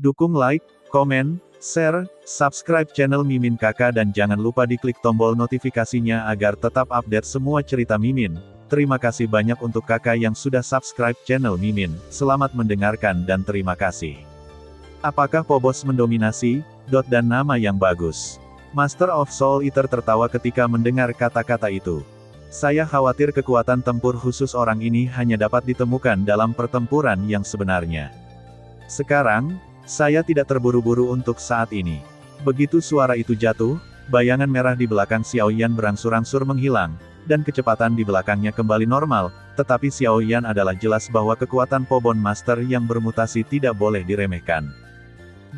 Dukung like, komen, share, subscribe channel Mimin Kakak dan jangan lupa diklik tombol notifikasinya agar tetap update semua cerita Mimin. Terima kasih banyak untuk kakak yang sudah subscribe channel Mimin. Selamat mendengarkan dan terima kasih. Apakah Phobos mendominasi? Dan nama yang bagus. Master of Soul Eater tertawa ketika mendengar kata-kata itu. Saya khawatir kekuatan tempur khusus orang ini hanya dapat ditemukan dalam pertempuran yang sebenarnya. Sekarang, saya tidak terburu-buru untuk saat ini. Begitu suara itu jatuh, bayangan merah di belakang Xiao Yan berangsur-angsur menghilang, dan kecepatan di belakangnya kembali normal, tetapi Xiao Yan adalah jelas bahwa kekuatan Phobos Master yang bermutasi tidak boleh diremehkan.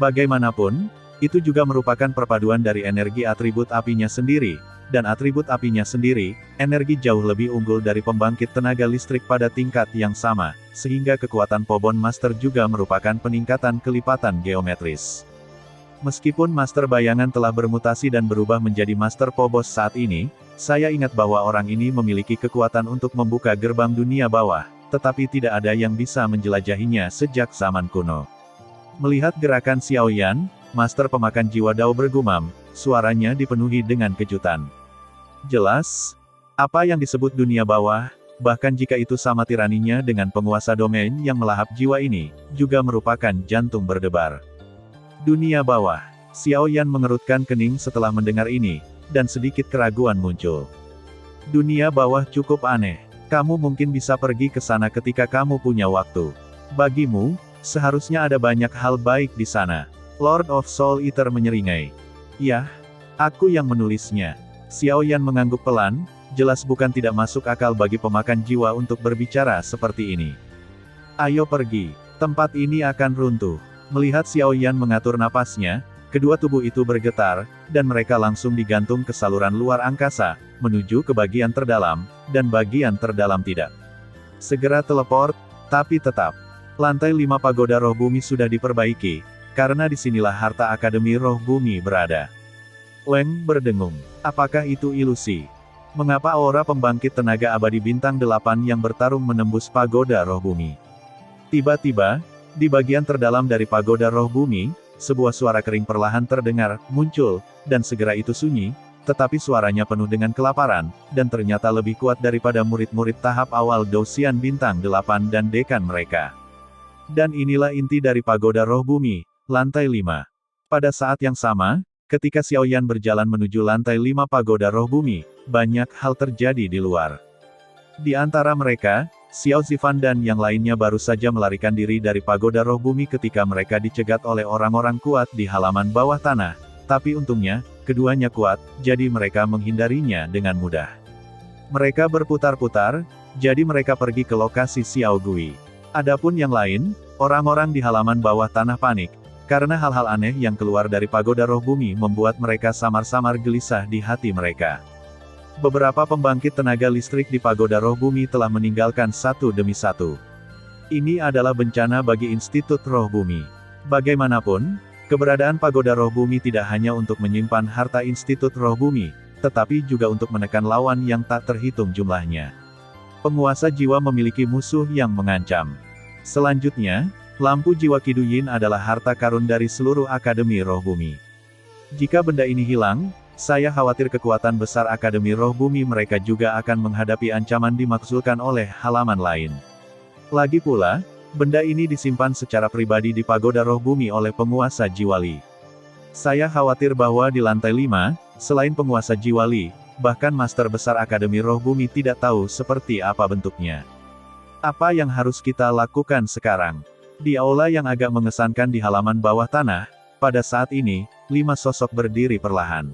Bagaimanapun, itu juga merupakan perpaduan dari energi atribut apinya sendiri, dan atribut apinya sendiri, energi jauh lebih unggul dari pembangkit tenaga listrik pada tingkat yang sama, sehingga kekuatan Phobos Master juga merupakan peningkatan kelipatan geometris. Meskipun Master Bayangan telah bermutasi dan berubah menjadi Master Phobos saat ini, saya ingat bahwa orang ini memiliki kekuatan untuk membuka gerbang dunia bawah, tetapi tidak ada yang bisa menjelajahinya sejak zaman kuno. Melihat gerakan Xiao Yan, Master Pemakan Jiwa Dao bergumam, suaranya dipenuhi dengan kejutan. Jelas, apa yang disebut dunia bawah, bahkan jika itu sama tiraninya dengan penguasa domain yang melahap jiwa ini, juga merupakan jantung berdebar. Dunia bawah. Xiao Yan mengerutkan kening setelah mendengar ini, dan sedikit keraguan muncul. Dunia bawah cukup aneh. Kamu mungkin bisa pergi ke sana ketika kamu punya waktu. Bagimu, seharusnya ada banyak hal baik di sana. Lord of Soul Eater menyeringai. Yah, aku yang menulisnya. Xiao Yan mengangguk pelan, jelas bukan tidak masuk akal bagi pemakan jiwa untuk berbicara seperti ini. Ayo pergi, tempat ini akan runtuh. Melihat Xiao Yan mengatur napasnya, kedua tubuh itu bergetar, dan mereka langsung digantung ke saluran luar angkasa, menuju ke bagian terdalam, dan bagian terdalam tidak. Segera teleport, tapi tetap. Lantai 5 pagoda roh bumi sudah diperbaiki, karena disinilah harta Akademi Roh Bumi berada. Weng berdengung. Apakah itu ilusi? Mengapa aura pembangkit tenaga abadi bintang 8 yang bertarung menembus pagoda roh bumi? Tiba-tiba, di bagian terdalam dari pagoda roh bumi, sebuah suara kering perlahan terdengar, muncul, dan segera itu sunyi, tetapi suaranya penuh dengan kelaparan, dan ternyata lebih kuat daripada murid-murid tahap awal Dousian bintang 8 dan dekan mereka. Dan inilah inti dari pagoda roh bumi, lantai 5. Pada saat yang sama, ketika Xiao Yan berjalan menuju lantai 5 pagoda roh bumi, banyak hal terjadi di luar. Di antara mereka, Xiao Zifan dan yang lainnya baru saja melarikan diri dari pagoda roh bumi ketika mereka dicegat oleh orang-orang kuat di halaman bawah tanah, tapi untungnya, keduanya kuat, jadi mereka menghindarinya dengan mudah. Mereka berputar-putar, jadi mereka pergi ke lokasi Xiao Gui. Adapun yang lain, orang-orang di halaman bawah tanah panik, karena hal-hal aneh yang keluar dari pagoda roh bumi membuat mereka samar-samar gelisah di hati mereka. Beberapa pembangkit tenaga listrik di pagoda roh bumi telah meninggalkan satu demi satu. Ini adalah bencana bagi Institut Roh Bumi. Bagaimanapun, keberadaan pagoda roh bumi tidak hanya untuk menyimpan harta Institut Roh Bumi, tetapi juga untuk menekan lawan yang tak terhitung jumlahnya. Penguasa jiwa memiliki musuh yang mengancam. Selanjutnya, lampu jiwa Kiduyin adalah harta karun dari seluruh Akademi Roh Bumi. Jika benda ini hilang, saya khawatir kekuatan besar Akademi Roh Bumi mereka juga akan menghadapi ancaman dimaksudkan oleh halaman lain. Lagi pula, benda ini disimpan secara pribadi di pagoda roh bumi oleh penguasa Jiwali. Saya khawatir bahwa di lantai 5, selain penguasa Jiwali, bahkan Master Besar Akademi Roh Bumi tidak tahu seperti apa bentuknya. Apa yang harus kita lakukan sekarang? Di aula yang agak mengesankan di halaman bawah tanah, pada saat ini, 5 sosok berdiri perlahan.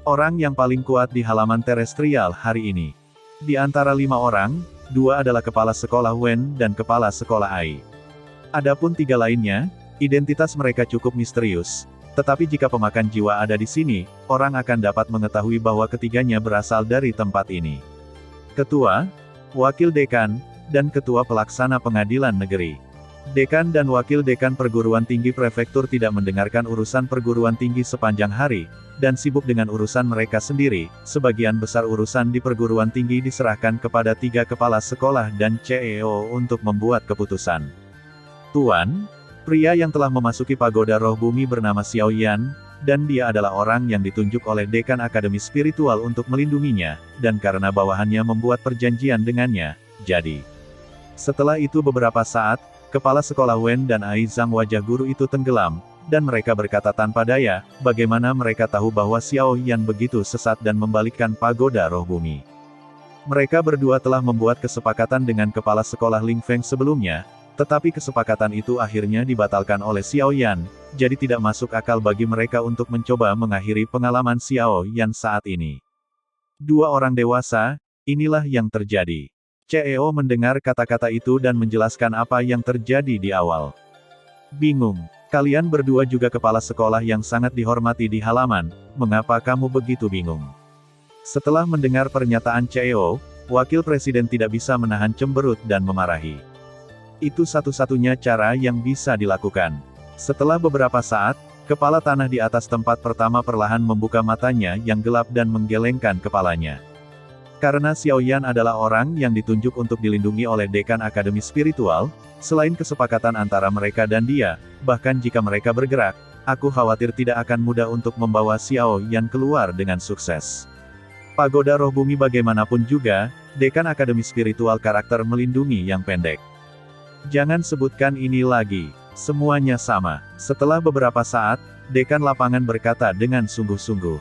Orang yang paling kuat di halaman terestrial hari ini. Di antara 5 orang, 2 adalah kepala sekolah Wen dan kepala sekolah Ai. Adapun 3 lainnya, identitas mereka cukup misterius, tetapi jika pemakan jiwa ada di sini, orang akan dapat mengetahui bahwa ketiganya berasal dari tempat ini. Ketua, Wakil Dekan, dan Ketua Pelaksana Pengadilan Negeri. Dekan dan Wakil Dekan Perguruan Tinggi Prefektur tidak mendengarkan urusan perguruan tinggi sepanjang hari, dan sibuk dengan urusan mereka sendiri. Sebagian besar urusan di perguruan tinggi diserahkan kepada 3 kepala sekolah dan CEO untuk membuat keputusan. Tuan, Pria yang telah memasuki pagoda roh bumi bernama Xiao Yan, dan dia adalah orang yang ditunjuk oleh dekan Akademi Spiritual untuk melindunginya, dan karena bawahannya membuat perjanjian dengannya, jadi. Setelah itu beberapa saat, kepala sekolah Wen dan Aizang wajah guru itu tenggelam, dan mereka berkata tanpa daya, bagaimana mereka tahu bahwa Xiao Yan begitu sesat dan membalikkan pagoda roh bumi. Mereka berdua telah membuat kesepakatan dengan kepala sekolah Ling Feng sebelumnya, tetapi kesepakatan itu akhirnya dibatalkan oleh Xiao Yan, jadi tidak masuk akal bagi mereka untuk mencoba mengakhiri pengalaman Xiao Yan saat ini. Dua orang dewasa, inilah yang terjadi. CEO mendengar kata-kata itu dan menjelaskan apa yang terjadi di awal. Bingung. Kalian berdua juga kepala sekolah yang sangat dihormati di halaman, mengapa kamu begitu bingung? Setelah mendengar pernyataan CEO, wakil presiden tidak bisa menahan cemberut dan memarahi. Itu satu-satunya cara yang bisa dilakukan. Setelah beberapa saat, kepala tanah di atas tempat pertama perlahan membuka matanya yang gelap dan menggelengkan kepalanya. Karena Xiao Yan adalah orang yang ditunjuk untuk dilindungi oleh dekan Akademi Spiritual, selain kesepakatan antara mereka dan dia, bahkan jika mereka bergerak, aku khawatir tidak akan mudah untuk membawa Xiao Yan keluar dengan sukses. Pagoda roh bumi bagaimanapun juga, dekan Akademi Spiritual karakter melindungi yang pendek. Jangan sebutkan ini lagi. Semuanya sama. Setelah beberapa saat, dekan lapangan berkata dengan sungguh-sungguh.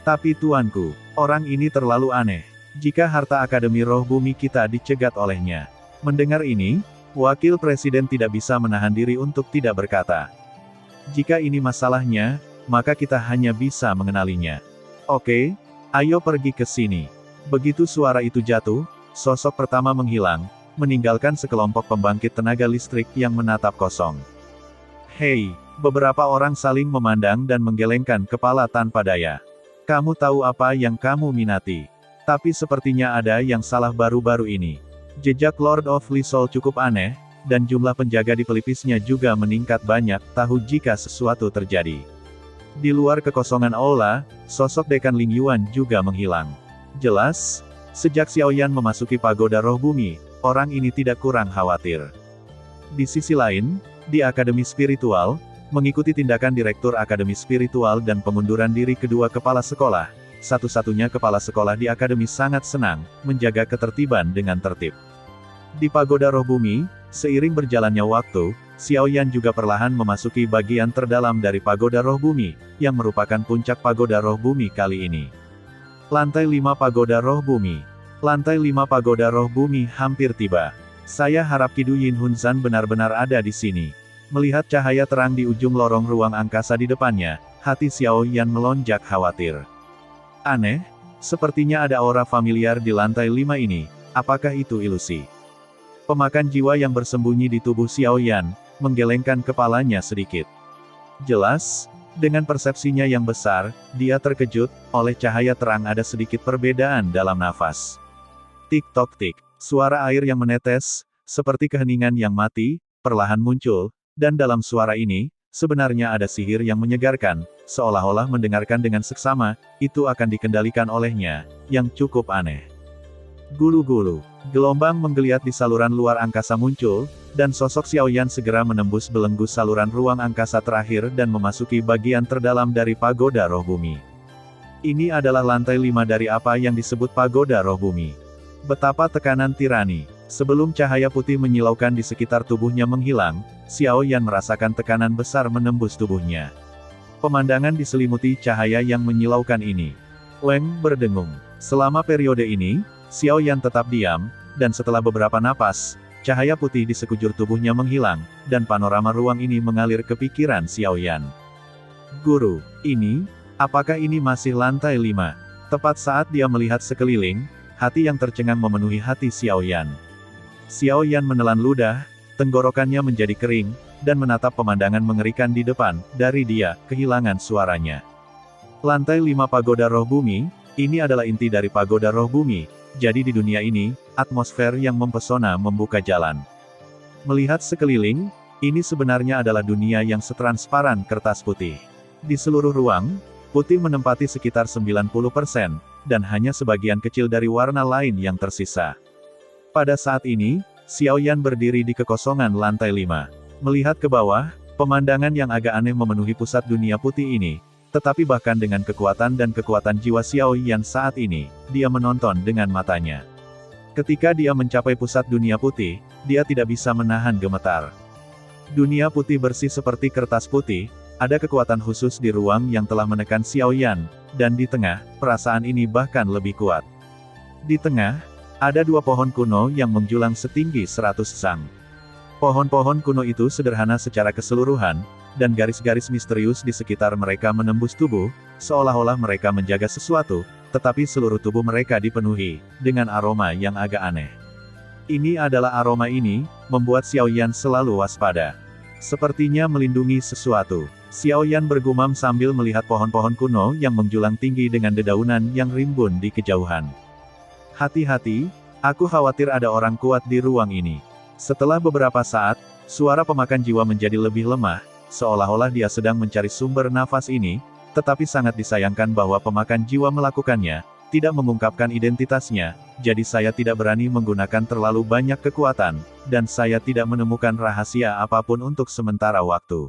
Tapi tuanku, orang ini terlalu aneh. Jika harta Akademi Roh Bumi kita dicegat olehnya. Mendengar ini, wakil presiden tidak bisa menahan diri untuk tidak berkata. Jika ini masalahnya, maka kita hanya bisa mengenalinya. Oke, ayo pergi ke sini. Begitu suara itu jatuh, sosok pertama menghilang, meninggalkan sekelompok pembangkit tenaga listrik yang menatap kosong. Hei, beberapa orang saling memandang dan menggelengkan kepala tanpa daya. Kamu tahu apa yang kamu minati. Tapi sepertinya ada yang salah baru-baru ini. Jejak Lord of Lisol cukup aneh, dan jumlah penjaga di pelipisnya juga meningkat banyak, tahu jika sesuatu terjadi. Di luar kekosongan aula, sosok dekan Ling Yuan juga menghilang. Jelas, sejak Xiao Yan memasuki pagoda roh bumi, orang ini tidak kurang khawatir. Di sisi lain, di Akademi Spiritual, mengikuti tindakan Direktur Akademi Spiritual dan pengunduran diri kedua kepala sekolah, satu-satunya kepala sekolah di Akademi sangat senang, menjaga ketertiban dengan tertib. Di pagoda roh bumi, seiring berjalannya waktu, Xiao Yan juga perlahan memasuki bagian terdalam dari pagoda roh bumi, yang merupakan puncak pagoda roh bumi kali ini. Lantai 5 pagoda roh bumi. Lantai 5 pagoda roh bumi hampir tiba. Saya harap Kidu Yin Hunzan benar-benar ada di sini. Melihat cahaya terang di ujung lorong ruang angkasa di depannya, hati Xiao Yan melonjak khawatir. Aneh, sepertinya ada aura familiar di lantai 5 ini, apakah itu ilusi? Pemakan jiwa yang bersembunyi di tubuh Xiao Yan, menggelengkan kepalanya sedikit. Jelas, dengan persepsinya yang besar, dia terkejut, oleh cahaya terang ada sedikit perbedaan dalam nafas. Tik-tok tik, suara air yang menetes, seperti keheningan yang mati, perlahan muncul, dan dalam suara ini, sebenarnya ada sihir yang menyegarkan, seolah-olah mendengarkan dengan seksama, itu akan dikendalikan olehnya, yang cukup aneh. Gulu-gulu, gelombang menggeliat di saluran luar angkasa muncul, dan sosok Xiao Yan segera menembus belenggu saluran ruang angkasa terakhir dan memasuki bagian terdalam dari pagoda roh bumi. Ini adalah lantai 5 dari apa yang disebut pagoda roh bumi. Betapa tekanan tirani. Sebelum cahaya putih menyilaukan di sekitar tubuhnya menghilang, Xiao Yan merasakan tekanan besar menembus tubuhnya. Pemandangan diselimuti cahaya yang menyilaukan ini. Weng berdengung. Selama periode ini, Xiao Yan tetap diam, dan setelah beberapa napas, cahaya putih di sekujur tubuhnya menghilang, dan panorama ruang ini mengalir ke pikiran Xiao Yan. Guru, apakah ini masih lantai 5? Tepat saat dia melihat sekeliling, hati yang tercengang memenuhi hati Xiao Yan. Xiao Yan menelan ludah, tenggorokannya menjadi kering, dan menatap pemandangan mengerikan di depan, dari dia, kehilangan suaranya. Lantai 5 pagoda roh bumi, ini adalah inti dari pagoda roh bumi, jadi di dunia ini, atmosfer yang mempesona membuka jalan. Melihat sekeliling, ini sebenarnya adalah dunia yang setransparan kertas putih. Di seluruh ruang, putih menempati sekitar 90%, dan hanya sebagian kecil dari warna lain yang tersisa. Pada saat ini, Xiao Yan berdiri di kekosongan lantai 5. Melihat ke bawah, Pemandangan yang agak aneh memenuhi pusat dunia putih ini, tetapi bahkan dengan kekuatan dan kekuatan jiwa Xiao Yan saat ini, dia menonton dengan matanya. Ketika dia mencapai pusat dunia putih, dia tidak bisa menahan gemetar. Dunia putih bersih seperti kertas putih, ada kekuatan khusus di ruang yang telah menekan Xiao Yan, dan di tengah, perasaan ini bahkan lebih kuat. Di tengah, ada dua pohon kuno yang menjulang setinggi 100 sang. Pohon-pohon kuno itu sederhana secara keseluruhan, dan garis-garis misterius di sekitar mereka menembus tubuh, seolah-olah mereka menjaga sesuatu, tetapi seluruh tubuh mereka dipenuhi dengan aroma yang agak aneh. Ini adalah aroma ini, membuat Xiao Yan selalu waspada. Sepertinya melindungi sesuatu. Xiao Yan bergumam sambil melihat pohon-pohon kuno yang menjulang tinggi dengan dedaunan yang rimbun di kejauhan. Hati-hati, aku khawatir ada orang kuat di ruang ini. Setelah beberapa saat, suara pemakan jiwa menjadi lebih lemah, seolah-olah dia sedang mencari sumber nafas ini, tetapi sangat disayangkan bahwa pemakan jiwa melakukannya, tidak mengungkapkan identitasnya, jadi saya tidak berani menggunakan terlalu banyak kekuatan, dan saya tidak menemukan rahasia apapun untuk sementara waktu.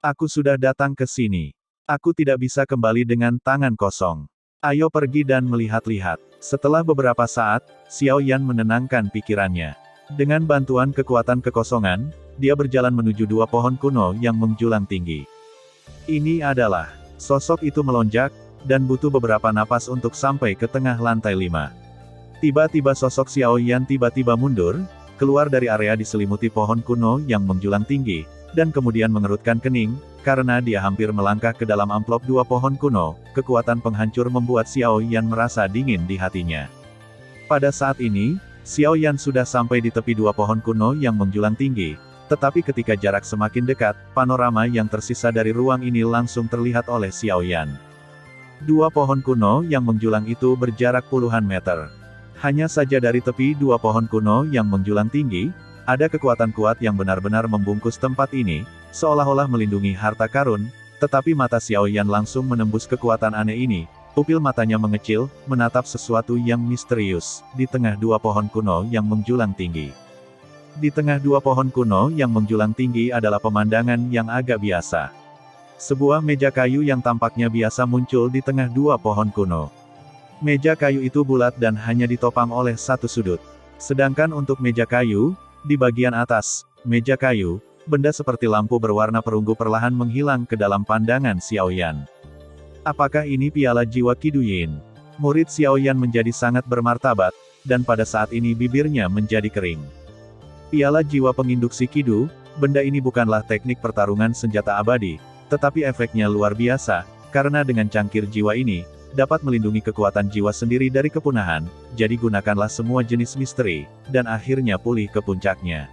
Aku sudah datang ke sini. Aku tidak bisa kembali dengan tangan kosong. Ayo pergi dan melihat-lihat. Setelah beberapa saat, Xiao Yan menenangkan pikirannya. Dengan bantuan kekuatan kekosongan, dia berjalan menuju dua pohon kuno yang menjulang tinggi. Ini adalah, sosok itu melonjak, dan butuh beberapa napas untuk sampai ke tengah lantai 5. Tiba-tiba sosok Xiao Yan tiba-tiba mundur, keluar dari area diselimuti pohon kuno yang menjulang tinggi, dan kemudian mengerutkan kening, karena dia hampir melangkah ke dalam amplop dua pohon kuno, kekuatan penghancur membuat Xiao Yan merasa dingin di hatinya. Pada saat ini, Xiao Yan sudah sampai di tepi dua pohon kuno yang menjulang tinggi, tetapi ketika jarak semakin dekat, panorama yang tersisa dari ruang ini langsung terlihat oleh Xiao Yan. Dua pohon kuno yang menjulang itu berjarak puluhan meter. Hanya saja dari tepi dua pohon kuno yang menjulang tinggi, ada kekuatan kuat yang benar-benar membungkus tempat ini, seolah-olah melindungi harta karun, tetapi mata Xiao Yan langsung menembus kekuatan aneh ini. Pupil matanya mengecil, menatap sesuatu yang misterius, di tengah dua pohon kuno yang menjulang tinggi. Di tengah dua pohon kuno yang menjulang tinggi adalah pemandangan yang agak biasa. Sebuah meja kayu yang tampaknya biasa muncul di tengah dua pohon kuno. Meja kayu itu bulat dan hanya ditopang oleh satu sudut. Sedangkan untuk meja kayu, di bagian atas, meja kayu, benda seperti lampu berwarna perunggu perlahan menghilang ke dalam pandangan Xiao Yan. Apakah ini piala jiwa Qidu Yin? Murid Xiao Yan menjadi sangat bermartabat, dan pada saat ini bibirnya menjadi kering. Piala jiwa penginduksi Qidu, benda ini bukanlah teknik pertarungan senjata abadi, tetapi efeknya luar biasa, karena dengan cangkir jiwa ini, dapat melindungi kekuatan jiwa sendiri dari kepunahan, jadi gunakanlah semua jenis misteri, dan akhirnya pulih ke puncaknya.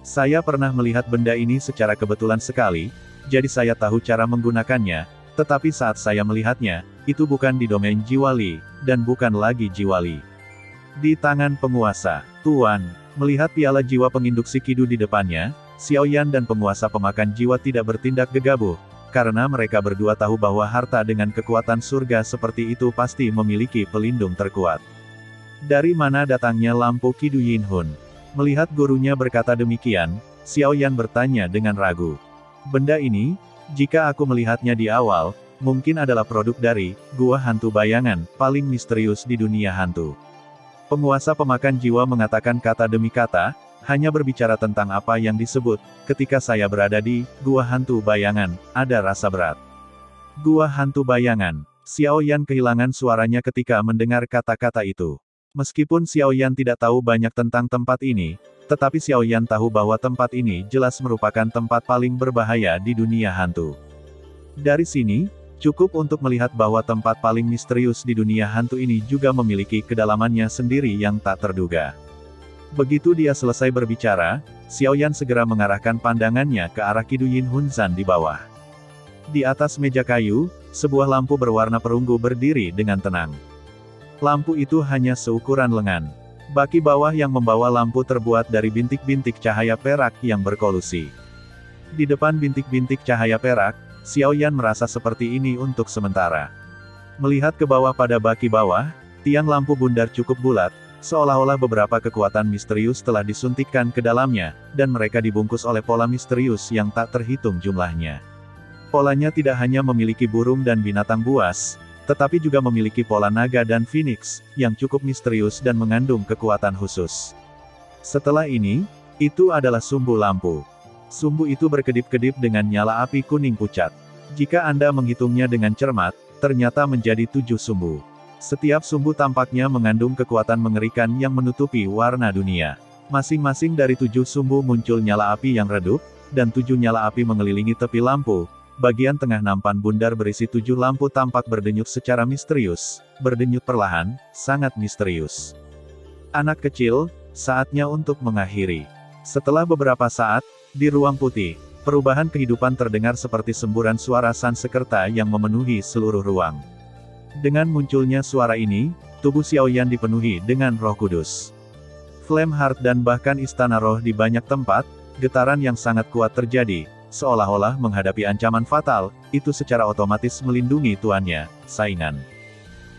Saya pernah melihat benda ini secara kebetulan sekali, jadi saya tahu cara menggunakannya, tetapi saat saya melihatnya, itu bukan di domain jiwa Li, dan bukan lagi jiwa Li. Di tangan penguasa, Tuan, melihat piala jiwa penginduksi Qidu di depannya, Xiao Yan dan penguasa pemakan jiwa tidak bertindak gegabah, karena mereka berdua tahu bahwa harta dengan kekuatan surga seperti itu pasti memiliki pelindung terkuat. Dari mana datangnya lampu Qidu Yin Hun? Melihat gurunya berkata demikian, Xiao Yan bertanya dengan ragu. Benda ini, jika aku melihatnya di awal, mungkin adalah produk dari Gua Hantu Bayangan, paling misterius di dunia hantu. Penguasa pemakan jiwa mengatakan kata demi kata, hanya berbicara tentang apa yang disebut, ketika saya berada di Gua Hantu Bayangan, ada rasa berat. Gua Hantu Bayangan. Xiao Yan kehilangan suaranya ketika mendengar kata-kata itu. Meskipun Xiao Yan tidak tahu banyak tentang tempat ini, tetapi Xiao Yan tahu bahwa tempat ini jelas merupakan tempat paling berbahaya di dunia hantu. Dari sini, cukup untuk melihat bahwa tempat paling misterius di dunia hantu ini juga memiliki kedalamannya sendiri yang tak terduga. Begitu dia selesai berbicara, Xiao Yan segera mengarahkan pandangannya ke arah Qidu Yin Hun Zan di bawah. Di atas meja kayu, sebuah lampu berwarna perunggu berdiri dengan tenang. Lampu itu hanya seukuran lengan. Baki bawah yang membawa lampu terbuat dari bintik-bintik cahaya perak yang berkolusi. Di depan bintik-bintik cahaya perak, Xiao Yan merasa seperti ini untuk sementara. Melihat ke bawah pada baki bawah, Tiang lampu bundar cukup bulat, seolah-olah beberapa kekuatan misterius telah disuntikkan ke dalamnya, dan mereka dibungkus oleh pola misterius yang tak terhitung jumlahnya. Polanya tidak hanya memiliki burung dan binatang buas, tetapi juga memiliki pola naga dan phoenix, yang cukup misterius dan mengandung kekuatan khusus. Setelah ini, itu adalah sumbu lampu. Sumbu itu berkedip-kedip dengan nyala api kuning pucat. Jika Anda menghitungnya dengan cermat, ternyata menjadi 7 sumbu. Setiap sumbu tampaknya mengandung kekuatan mengerikan yang menutupi warna dunia. Masing-masing dari 7 sumbu muncul nyala api yang redup, dan 7 nyala api mengelilingi tepi lampu. Bagian tengah nampan bundar berisi 7 lampu tampak berdenyut secara misterius, berdenyut perlahan, sangat misterius. Anak kecil, saatnya untuk mengakhiri. Setelah beberapa saat, di ruang putih, perubahan kehidupan terdengar seperti semburan suara Sansekerta yang memenuhi seluruh ruang. Dengan munculnya suara ini, tubuh Xiaoyan dipenuhi dengan Roh Kudus. Flame Heart dan bahkan Istana Roh di banyak tempat, getaran yang sangat kuat terjadi, seolah-olah menghadapi ancaman fatal, itu secara otomatis melindungi tuannya, saingan.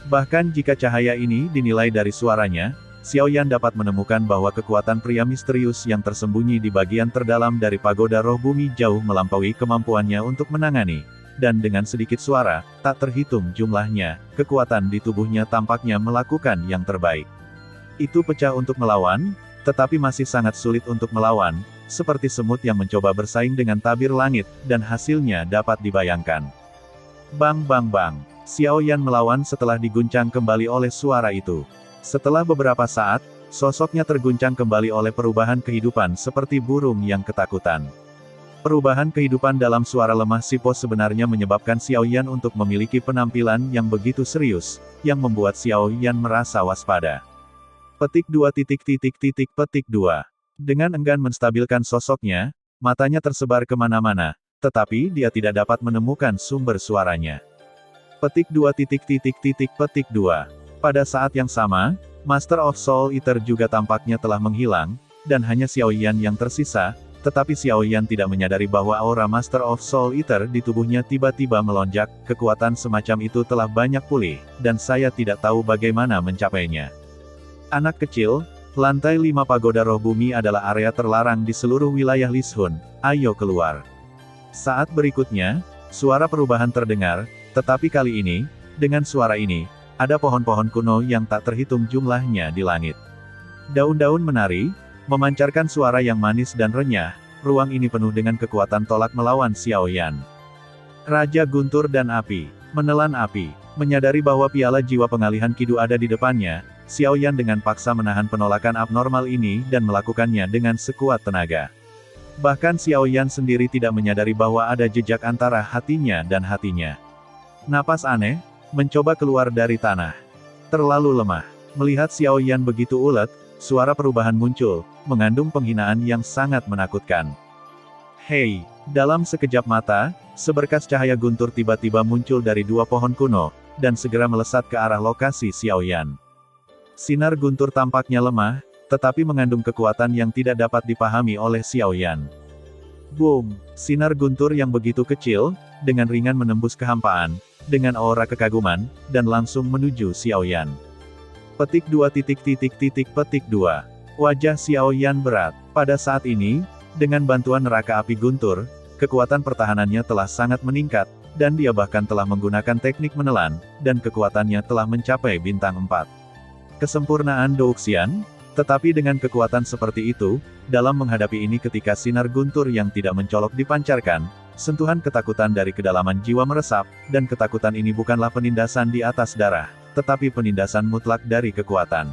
Bahkan jika cahaya ini dinilai dari suaranya, Xiaoyan dapat menemukan bahwa kekuatan pria misterius yang tersembunyi di bagian terdalam dari pagoda roh bumi jauh melampaui kemampuannya untuk menangani. Dan dengan sedikit suara, tak terhitung jumlahnya, kekuatan di tubuhnya tampaknya melakukan yang terbaik. Itu pecah untuk melawan, tetapi masih sangat sulit untuk melawan, seperti semut yang mencoba bersaing dengan tabir langit, dan hasilnya dapat dibayangkan. Bang bang bang, Xiaoyan melawan setelah diguncang kembali oleh suara itu. Setelah beberapa saat, sosoknya terguncang kembali oleh perubahan kehidupan seperti burung yang ketakutan. Perubahan kehidupan dalam suara lemah Sipo sebenarnya menyebabkan Xiaoyan untuk memiliki penampilan yang begitu serius, yang membuat Xiaoyan merasa waspada. Petik 2. Petik 2. Dengan enggan menstabilkan sosoknya, matanya tersebar kemana-mana, tetapi dia tidak dapat menemukan sumber suaranya. Petik 2. Petik 2. Pada saat yang sama, Master of Soul Eater juga tampaknya telah menghilang, dan hanya Xiaoyan yang tersisa. Tetapi Xiaoyan tidak menyadari bahwa aura Master of Soul Eater di tubuhnya tiba-tiba melonjak, kekuatan semacam itu telah banyak pulih, dan saya tidak tahu bagaimana mencapainya. Anak kecil, lantai 5 pagoda roh bumi adalah area terlarang di seluruh wilayah Lishun, ayo keluar. Saat berikutnya, suara perubahan terdengar, tetapi kali ini, dengan suara ini, ada pohon-pohon kuno yang tak terhitung jumlahnya di langit. Daun-daun menari, memancarkan suara yang manis dan renyah, ruang ini penuh dengan kekuatan tolak melawan Xiaoyan. Raja Guntur dan Api, menelan api, menyadari bahwa piala jiwa pengalihan Kidu ada di depannya, Xiaoyan dengan paksa menahan penolakan abnormal ini dan melakukannya dengan sekuat tenaga. Bahkan Xiaoyan sendiri tidak menyadari bahwa ada jejak antara hatinya dan hatinya. Napas aneh, mencoba keluar dari tanah. Terlalu lemah. Melihat Xiaoyan begitu ulet, suara perubahan muncul, mengandung penghinaan yang sangat menakutkan. Hei, dalam sekejap mata, seberkas cahaya guntur tiba-tiba muncul dari 2 pohon kuno, dan segera melesat ke arah lokasi Xiaoyan. Sinar guntur tampaknya lemah, tetapi mengandung kekuatan yang tidak dapat dipahami oleh Xiaoyan. Boom! Sinar guntur yang begitu kecil, dengan ringan menembus kehampaan, dengan aura kekaguman, dan langsung menuju Xiaoyan. Petik 2. Petik 2. Wajah Xiaoyan berat. Pada saat ini, dengan bantuan neraka api guntur, kekuatan pertahanannya telah sangat meningkat, dan dia bahkan telah menggunakan teknik menelan, dan kekuatannya telah mencapai bintang 4. Kesempurnaan Douxian, tetapi dengan kekuatan seperti itu, dalam menghadapi ini ketika sinar guntur yang tidak mencolok dipancarkan, sentuhan ketakutan dari kedalaman jiwa meresap, dan ketakutan ini bukanlah penindasan di atas darah, tetapi penindasan mutlak dari kekuatan.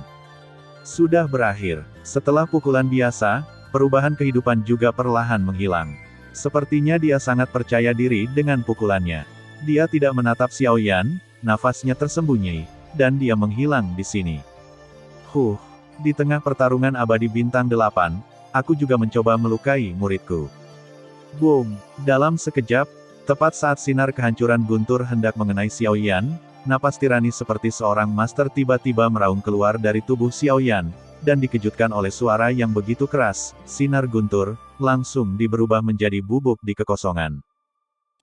Sudah berakhir. Setelah pukulan biasa, perubahan kehidupan juga perlahan menghilang. Sepertinya dia sangat percaya diri dengan pukulannya. Dia tidak menatap Xiaoyan, nafasnya tersembunyi, dan dia menghilang di sini. Di tengah pertarungan abadi bintang 8, aku juga mencoba melukai muridku. Boom! Dalam sekejap, tepat saat sinar kehancuran guntur hendak mengenai Xiaoyan, napas tirani seperti seorang master tiba-tiba meraung keluar dari tubuh Xiaoyan, dan dikejutkan oleh suara yang begitu keras, sinar guntur, langsung berubah menjadi bubuk di kekosongan.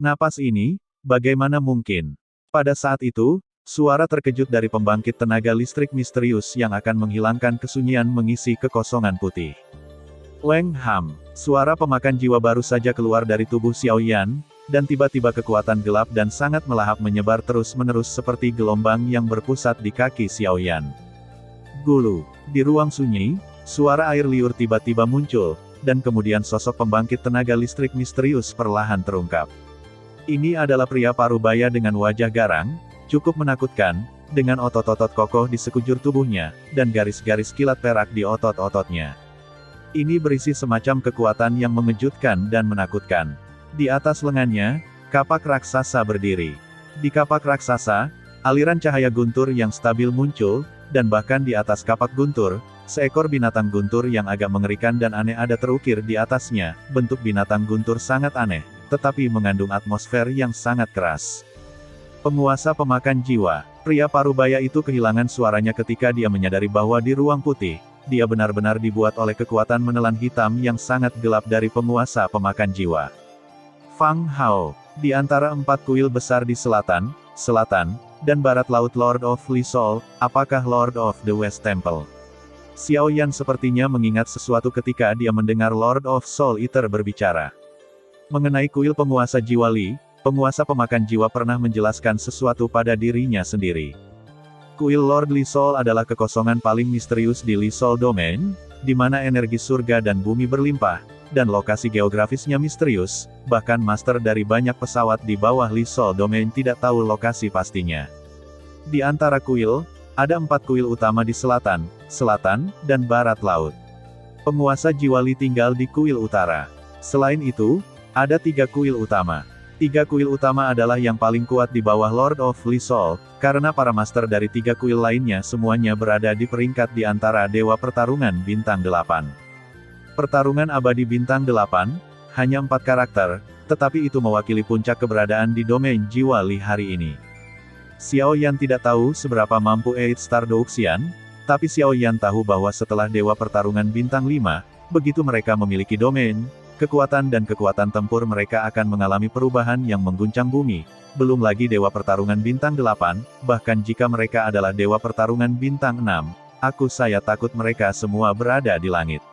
Napas ini, bagaimana mungkin? Pada saat itu, Suara terkejut dari pembangkit tenaga listrik misterius yang akan menghilangkan kesunyian mengisi kekosongan putih. Weng Ham, suara pemakan jiwa baru saja keluar dari tubuh Xiao Yan, dan tiba-tiba kekuatan gelap dan sangat melahap menyebar terus-menerus seperti gelombang yang berpusat di kaki Xiao Yan. Gulu, di ruang sunyi, suara air liur tiba-tiba muncul, dan kemudian sosok pembangkit tenaga listrik misterius perlahan terungkap. Ini adalah pria parubaya dengan wajah garang, cukup menakutkan, dengan otot-otot kokoh di sekujur tubuhnya, dan garis-garis kilat perak di otot-ototnya. Ini berisi semacam kekuatan yang mengejutkan dan menakutkan. Di atas lengannya, kapak raksasa berdiri. Di kapak raksasa, aliran cahaya guntur yang stabil muncul, dan bahkan di atas kapak guntur, seekor binatang guntur yang agak mengerikan dan aneh ada terukir di atasnya. Bentuk binatang guntur sangat aneh, tetapi mengandung atmosfer yang sangat keras. Penguasa pemakan jiwa, pria parubaya itu kehilangan suaranya ketika dia menyadari bahwa di ruang putih, dia benar-benar dibuat oleh kekuatan menelan hitam yang sangat gelap dari penguasa pemakan jiwa. Fang Hao, di antara 4 kuil besar di selatan, dan barat laut Lord of Lisol, apakah Lord of the West Temple? Xiao Yan sepertinya mengingat sesuatu ketika dia mendengar Lord of Soul Eater berbicara. Mengenai kuil penguasa jiwa Li, penguasa pemakan jiwa pernah menjelaskan sesuatu pada dirinya sendiri. Kuil Lord Li Sol adalah kekosongan paling misterius di Li Sol Domain, di mana energi surga dan bumi berlimpah, dan lokasi geografisnya misterius, bahkan master dari banyak pesawat di bawah Li Sol Domain tidak tahu lokasi pastinya. Di antara kuil, ada 4 kuil utama di selatan, dan barat laut. Penguasa jiwa Li tinggal di kuil utara. Selain itu, ada 3 kuil utama. 3 kuil utama adalah yang paling kuat di bawah Lord of Lisol, karena para master dari 3 kuil lainnya semuanya berada di peringkat di antara Dewa Pertarungan Bintang 8. Pertarungan Abadi Bintang 8, hanya 4 karakter, tetapi itu mewakili puncak keberadaan di domain jiwa Li hari ini. Xiao Yan tidak tahu seberapa mampu 8 Star Douxian, tapi Xiao Yan tahu bahwa setelah Dewa Pertarungan Bintang 5, begitu mereka memiliki domain, kekuatan dan kekuatan tempur mereka akan mengalami perubahan yang mengguncang bumi, belum lagi Dewa Pertarungan Bintang 8, bahkan jika mereka adalah Dewa Pertarungan Bintang 6, saya takut mereka semua berada di langit.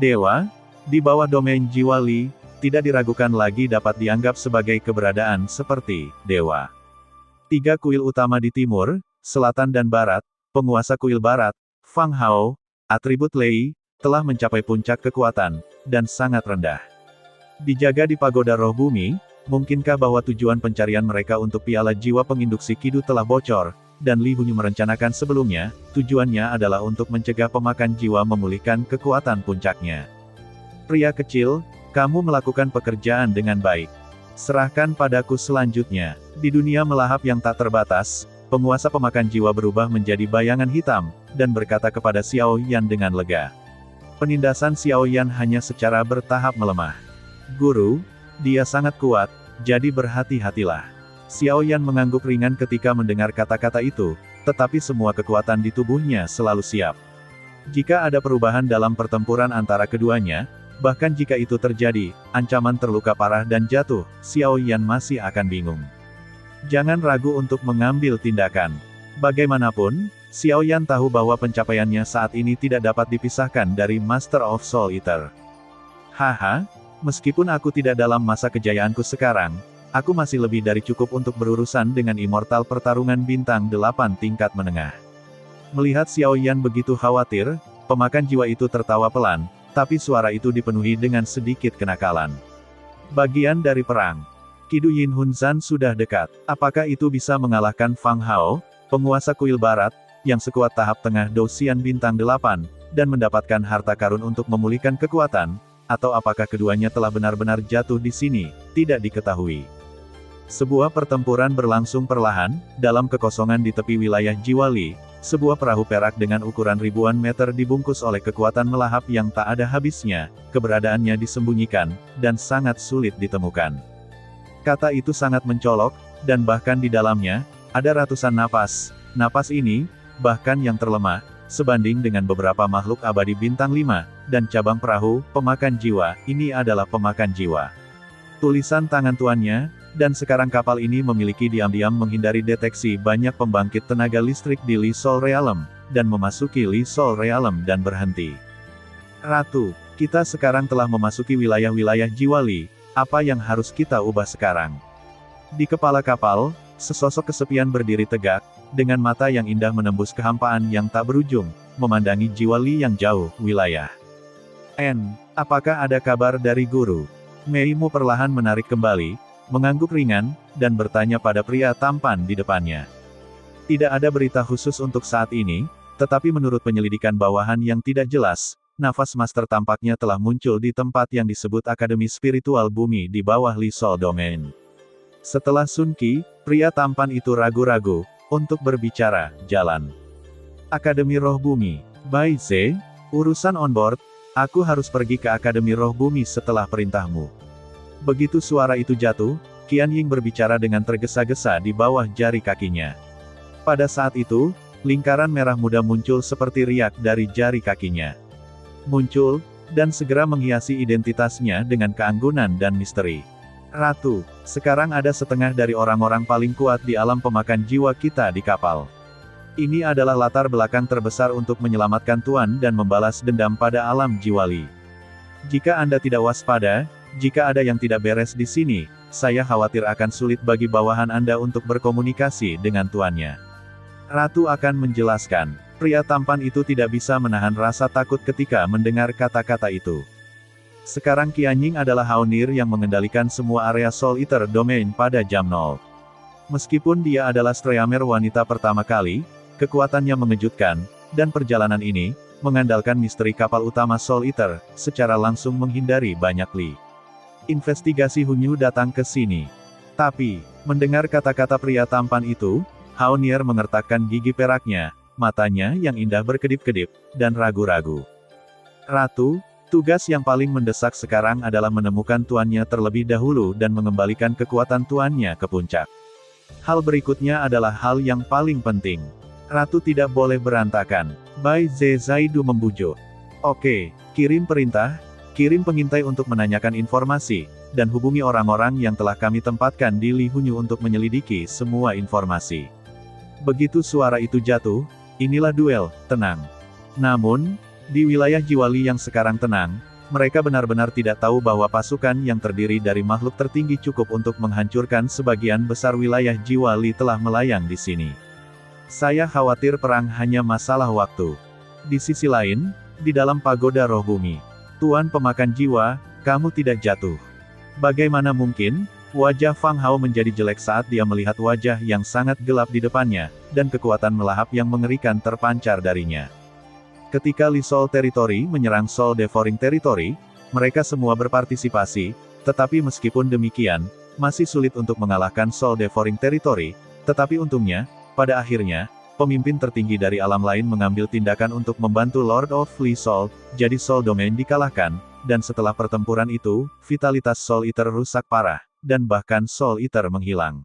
Dewa, di bawah domain jiwa Li, tidak diragukan lagi dapat dianggap sebagai keberadaan seperti Dewa. 3 kuil utama di timur, selatan dan barat, penguasa kuil barat, Fang Hao, atribut Lei, telah mencapai puncak kekuatan, dan sangat rendah. Dijaga di pagoda roh bumi, mungkinkah bahwa tujuan pencarian mereka untuk piala jiwa penginduksi Kidu telah bocor, dan Li Hunyu merencanakan sebelumnya, tujuannya adalah untuk mencegah pemakan jiwa memulihkan kekuatan puncaknya. Pria kecil, kamu melakukan pekerjaan dengan baik. Serahkan padaku selanjutnya. Di dunia melahap yang tak terbatas, penguasa pemakan jiwa berubah menjadi bayangan hitam, dan berkata kepada Xiao Yan dengan lega. Penindasan Xiao Yan hanya secara bertahap melemah. Guru, dia sangat kuat, jadi berhati-hatilah. Xiao Yan mengangguk ringan ketika mendengar kata-kata itu, tetapi semua kekuatan di tubuhnya selalu siap. Jika ada perubahan dalam pertempuran antara keduanya, bahkan jika itu terjadi, ancaman terluka parah dan jatuh, Xiao Yan masih akan bingung. Jangan ragu untuk mengambil tindakan. Bagaimanapun, Xiao Yan tahu bahwa pencapaiannya saat ini tidak dapat dipisahkan dari Master of Soul Eater. Haha, meskipun aku tidak dalam masa kejayaanku sekarang, aku masih lebih dari cukup untuk berurusan dengan Immortal Pertarungan Bintang 8 tingkat menengah. Melihat Xiao Yan begitu khawatir, pemakan jiwa itu tertawa pelan, tapi suara itu dipenuhi dengan sedikit kenakalan. Bagian dari perang. Kidu Yin Hunzan sudah dekat. Apakah itu bisa mengalahkan Fang Hao, penguasa kuil barat, yang sekuat tahap tengah Douxian Bintang 8, dan mendapatkan harta karun untuk memulihkan kekuatan, atau apakah keduanya telah benar-benar jatuh di sini, tidak diketahui. Sebuah pertempuran berlangsung perlahan, dalam kekosongan di tepi wilayah jiwa Li, sebuah perahu perak dengan ukuran ribuan meter dibungkus oleh kekuatan melahap yang tak ada habisnya, keberadaannya disembunyikan, dan sangat sulit ditemukan. Kata itu sangat mencolok, dan bahkan di dalamnya, ada ratusan napas. Napas ini, bahkan yang terlemah, sebanding dengan beberapa makhluk abadi bintang 5, dan cabang perahu, pemakan jiwa, ini adalah pemakan jiwa. Tulisan tangan tuannya, Dan sekarang kapal ini memiliki diam-diam menghindari deteksi banyak pembangkit tenaga listrik di Li Sol Realm, dan memasuki Li Sol Realm dan berhenti. Ratu, kita sekarang telah memasuki wilayah-wilayah Jiwa Li, apa yang harus kita ubah sekarang? Di kepala kapal, sesosok kesepian berdiri tegak, dengan mata yang indah menembus kehampaan yang tak berujung, memandangi Jiwa Li yang jauh, wilayah. Apakah ada kabar dari guru? Mei Mu perlahan menarik kembali, mengangguk ringan, dan bertanya pada pria tampan di depannya. Tidak ada berita khusus untuk saat ini, tetapi menurut penyelidikan bawahan yang tidak jelas, nafas master tampaknya telah muncul di tempat yang disebut Akademi Spiritual Bumi di bawah Li Sol Domain. Setelah Sun Qi, pria tampan itu ragu-ragu, untuk berbicara, jalan. Akademi Roh Bumi, Bai Ze, urusan on-board, aku harus pergi ke Akademi Roh Bumi setelah perintahmu. Begitu suara itu jatuh, Qian Ying berbicara dengan tergesa-gesa di bawah jari kakinya. Pada saat itu, lingkaran merah muda muncul seperti riak dari jari kakinya. Muncul, dan segera menghiasi identitasnya dengan keanggunan dan misteri. Ratu, sekarang ada setengah dari orang-orang paling kuat di alam pemakan jiwa kita di kapal. Ini adalah latar belakang terbesar untuk menyelamatkan Tuan dan membalas dendam pada alam jiwa Li. Jika Anda tidak waspada, jika ada yang tidak beres di sini, saya khawatir akan sulit bagi bawahan Anda untuk berkomunikasi dengan tuannya. Ratu akan menjelaskan. Pria tampan itu tidak bisa menahan rasa takut ketika mendengar kata-kata itu. Sekarang Qian Ying adalah Haunir yang mengendalikan semua area Soul Eater Domain pada jam 0. Meskipun dia adalah Streamer wanita pertama kali, kekuatannya mengejutkan, dan perjalanan ini, mengandalkan misteri kapal utama Soul Eater, secara langsung menghindari banyak Li. Investigasi Hunyu datang ke sini. Tapi, mendengar kata-kata pria tampan itu, Haunier mengertakkan gigi peraknya, matanya yang indah berkedip-kedip, dan ragu-ragu. Ratu, tugas yang paling mendesak sekarang adalah menemukan tuannya terlebih dahulu dan mengembalikan kekuatan tuannya ke puncak. Hal berikutnya adalah hal yang paling penting. Ratu tidak boleh berantakan. Bai Ze Zaidu membujuk. Oke, kirim perintah, kirim pengintai untuk menanyakan informasi, dan hubungi orang-orang yang telah kami tempatkan di Li Hunyu untuk menyelidiki semua informasi. Begitu suara itu jatuh, inilah duel, tenang. Namun, di wilayah Jiwa Li yang sekarang tenang, mereka benar-benar tidak tahu bahwa pasukan yang terdiri dari makhluk tertinggi cukup untuk menghancurkan sebagian besar wilayah Jiwa Li telah melayang di sini. Saya khawatir perang hanya masalah waktu. Di sisi lain, di dalam pagoda roh bumi, Tuan pemakan jiwa, kamu tidak jatuh. Bagaimana mungkin? Wajah Fang Hao menjadi jelek saat dia melihat wajah yang sangat gelap di depannya, dan kekuatan melahap yang mengerikan terpancar darinya. Ketika Li Sol Territory menyerang Sol Devouring Territory, mereka semua berpartisipasi, tetapi meskipun demikian, masih sulit untuk mengalahkan Sol Devouring Territory, tetapi untungnya, pada akhirnya, pemimpin tertinggi dari alam lain mengambil tindakan untuk membantu Lord of Li Sol, jadi Soul Domain dikalahkan, dan setelah pertempuran itu, vitalitas Soul Eater rusak parah, dan bahkan Soul Eater menghilang.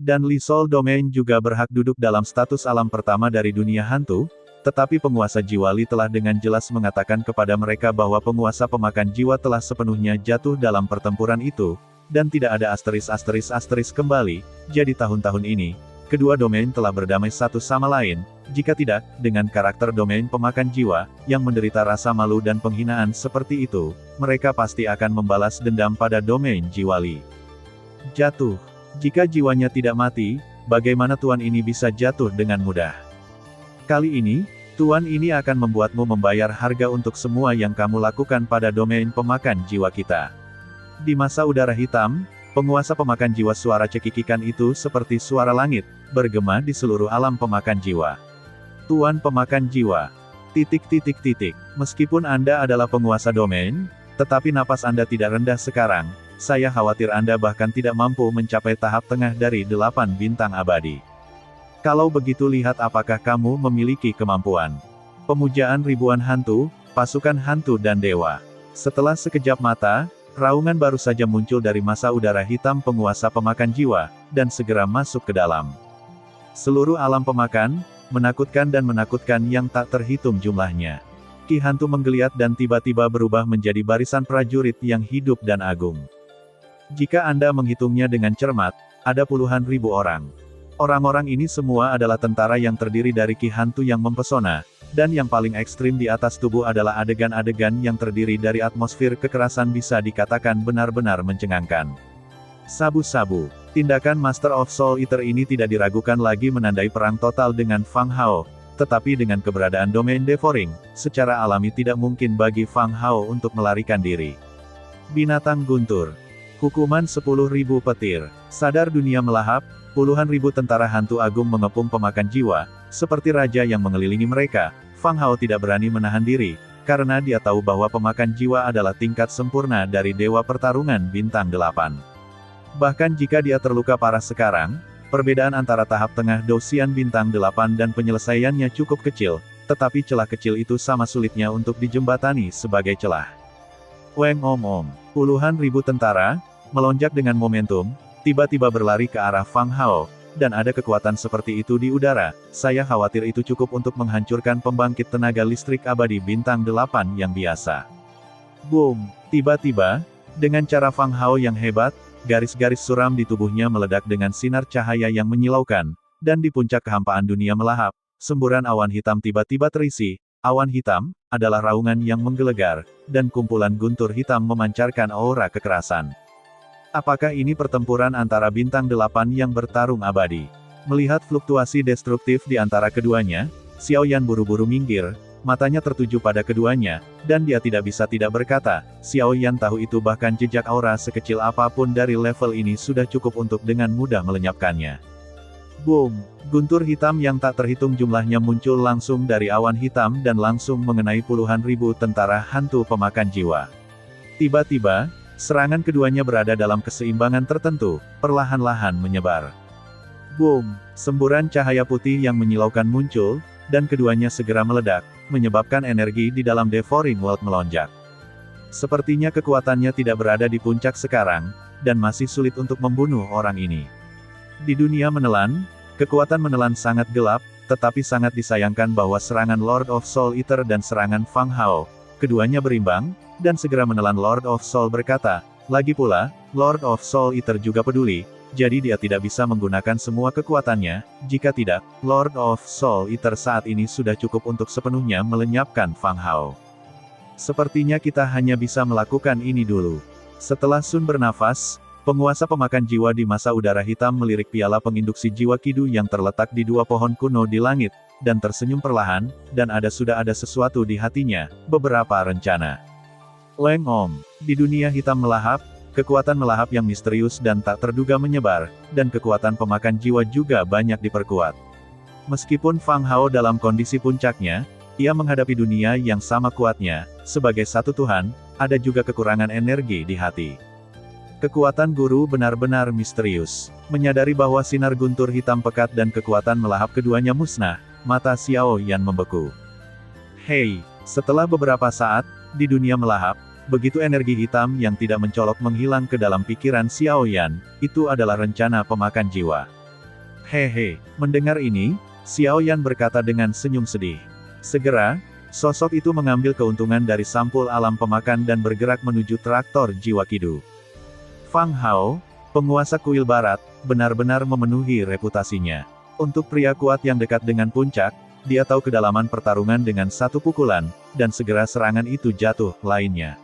Dan Li Sol Domain juga berhak duduk dalam status alam pertama dari dunia hantu, tetapi penguasa jiwa Li telah dengan jelas mengatakan kepada mereka bahwa penguasa pemakan jiwa telah sepenuhnya jatuh dalam pertempuran itu, dan tidak ada asteris kembali, jadi tahun-tahun ini, kedua domain telah berdamai satu sama lain, jika tidak, dengan karakter domain pemakan jiwa, yang menderita rasa malu dan penghinaan seperti itu, mereka pasti akan membalas dendam pada domain jiwa Li. Jatuh. Jika jiwanya tidak mati, bagaimana tuan ini bisa jatuh dengan mudah? Kali ini, tuan ini akan membuatmu membayar harga untuk semua yang kamu lakukan pada domain pemakan jiwa kita. Di masa udara hitam, penguasa pemakan jiwa suara cekikikan itu seperti suara langit, bergema di seluruh alam pemakan jiwa. Tuan pemakan jiwa. ... Meskipun Anda adalah penguasa domain, tetapi napas Anda tidak rendah sekarang, saya khawatir Anda bahkan tidak mampu mencapai tahap tengah dari 8 bintang abadi. Kalau begitu lihat apakah kamu memiliki kemampuan. Pemujaan ribuan hantu, pasukan hantu dan dewa. Setelah sekejap mata, raungan baru saja muncul dari masa udara hitam penguasa pemakan jiwa, dan segera masuk ke dalam. Seluruh alam pemakan, menakutkan dan menakutkan yang tak terhitung jumlahnya. Ki hantu menggeliat dan tiba-tiba berubah menjadi barisan prajurit yang hidup dan agung. Jika Anda menghitungnya dengan cermat, ada puluhan ribu orang. Orang-orang ini semua adalah tentara yang terdiri dari ki hantu yang mempesona, dan yang paling ekstrim di atas tubuh adalah adegan-adegan yang terdiri dari atmosfer kekerasan bisa dikatakan benar-benar mencengangkan. Sabu-sabu. Tindakan Master of Soul Eater ini tidak diragukan lagi menandai perang total dengan Fang Hao, tetapi dengan keberadaan domain devouring, secara alami tidak mungkin bagi Fang Hao untuk melarikan diri. Binatang guntur. Hukuman 10.000 petir. Sadar dunia melahap, puluhan ribu tentara hantu agung mengepung pemakan jiwa, seperti raja yang mengelilingi mereka. Fang Hao tidak berani menahan diri, karena dia tahu bahwa pemakan jiwa adalah tingkat sempurna dari dewa pertarungan bintang 8. Bahkan jika dia terluka parah sekarang, perbedaan antara tahap tengah Dosian bintang 8 dan penyelesaiannya cukup kecil, tetapi celah kecil itu sama sulitnya untuk dijembatani sebagai celah. Weng om. Puluhan ribu tentara, melonjak dengan momentum, tiba-tiba berlari ke arah Fang Hao, dan ada kekuatan seperti itu di udara, saya khawatir itu cukup untuk menghancurkan pembangkit tenaga listrik abadi bintang 8 yang biasa. Boom! Tiba-tiba, dengan cara Fang Hao yang hebat, garis-garis suram di tubuhnya meledak dengan sinar cahaya yang menyilaukan, dan di puncak kehampaan dunia melahap, semburan awan hitam tiba-tiba terisi. Awan hitam adalah raungan yang menggelegar, dan kumpulan guntur hitam memancarkan aura kekerasan. Apakah ini pertempuran antara bintang 8 yang bertarung abadi? Melihat fluktuasi destruktif di antara keduanya, Xiao Yan buru-buru minggir, matanya tertuju pada keduanya, dan dia tidak bisa tidak berkata, Xiao Yan tahu itu bahkan jejak aura sekecil apapun dari level ini sudah cukup untuk dengan mudah melenyapkannya. Boom! Guntur hitam yang tak terhitung jumlahnya muncul langsung dari awan hitam dan langsung mengenai puluhan ribu tentara hantu pemakan jiwa. Tiba-tiba, serangan keduanya berada dalam keseimbangan tertentu, perlahan-lahan menyebar. Boom! Semburan cahaya putih yang menyilaukan muncul, dan keduanya segera meledak, menyebabkan energi di dalam Devouring World melonjak. Sepertinya kekuatannya tidak berada di puncak sekarang, dan masih sulit untuk membunuh orang ini. Di dunia menelan, kekuatan menelan sangat gelap, tetapi sangat disayangkan bahwa serangan Lord of Soul Eater dan serangan Fang Hao, keduanya berimbang, dan segera menelan Lord of Soul berkata, lagi pula, Lord of Soul Eater juga peduli, jadi dia tidak bisa menggunakan semua kekuatannya, jika tidak, Lord of Soul Eater saat ini sudah cukup untuk sepenuhnya melenyapkan Fang Hao. Sepertinya kita hanya bisa melakukan ini dulu. Setelah Sun bernafas, penguasa pemakan jiwa di masa udara hitam melirik piala penginduksi jiwa Kidu yang terletak di dua pohon kuno di langit, dan tersenyum perlahan, dan sudah ada sesuatu di hatinya, beberapa rencana. Leng Om, di dunia hitam melahap, kekuatan melahap yang misterius dan tak terduga menyebar, dan kekuatan pemakan jiwa juga banyak diperkuat. Meskipun Fang Hao dalam kondisi puncaknya, ia menghadapi dunia yang sama kuatnya, sebagai satu Tuhan, ada juga kekurangan energi di hati. Kekuatan guru benar-benar misterius. Menyadari bahwa sinar guntur hitam pekat dan kekuatan melahap keduanya musnah, mata Xiao Yan membeku. Hei, setelah beberapa saat, di dunia melahap, begitu energi hitam yang tidak mencolok menghilang ke dalam pikiran Xiao Yan, itu adalah rencana pemakan jiwa. Hehe, mendengar ini, Xiao Yan berkata dengan senyum sedih. Segera, sosok itu mengambil keuntungan dari sampul alam pemakan dan bergerak menuju traktor jiwa Kidu. Fang Hao, penguasa kuil barat, benar-benar memenuhi reputasinya. Untuk pria kuat yang dekat dengan puncak, dia tahu kedalaman pertarungan dengan satu pukulan, dan segera serangan itu jatuh, lainnya.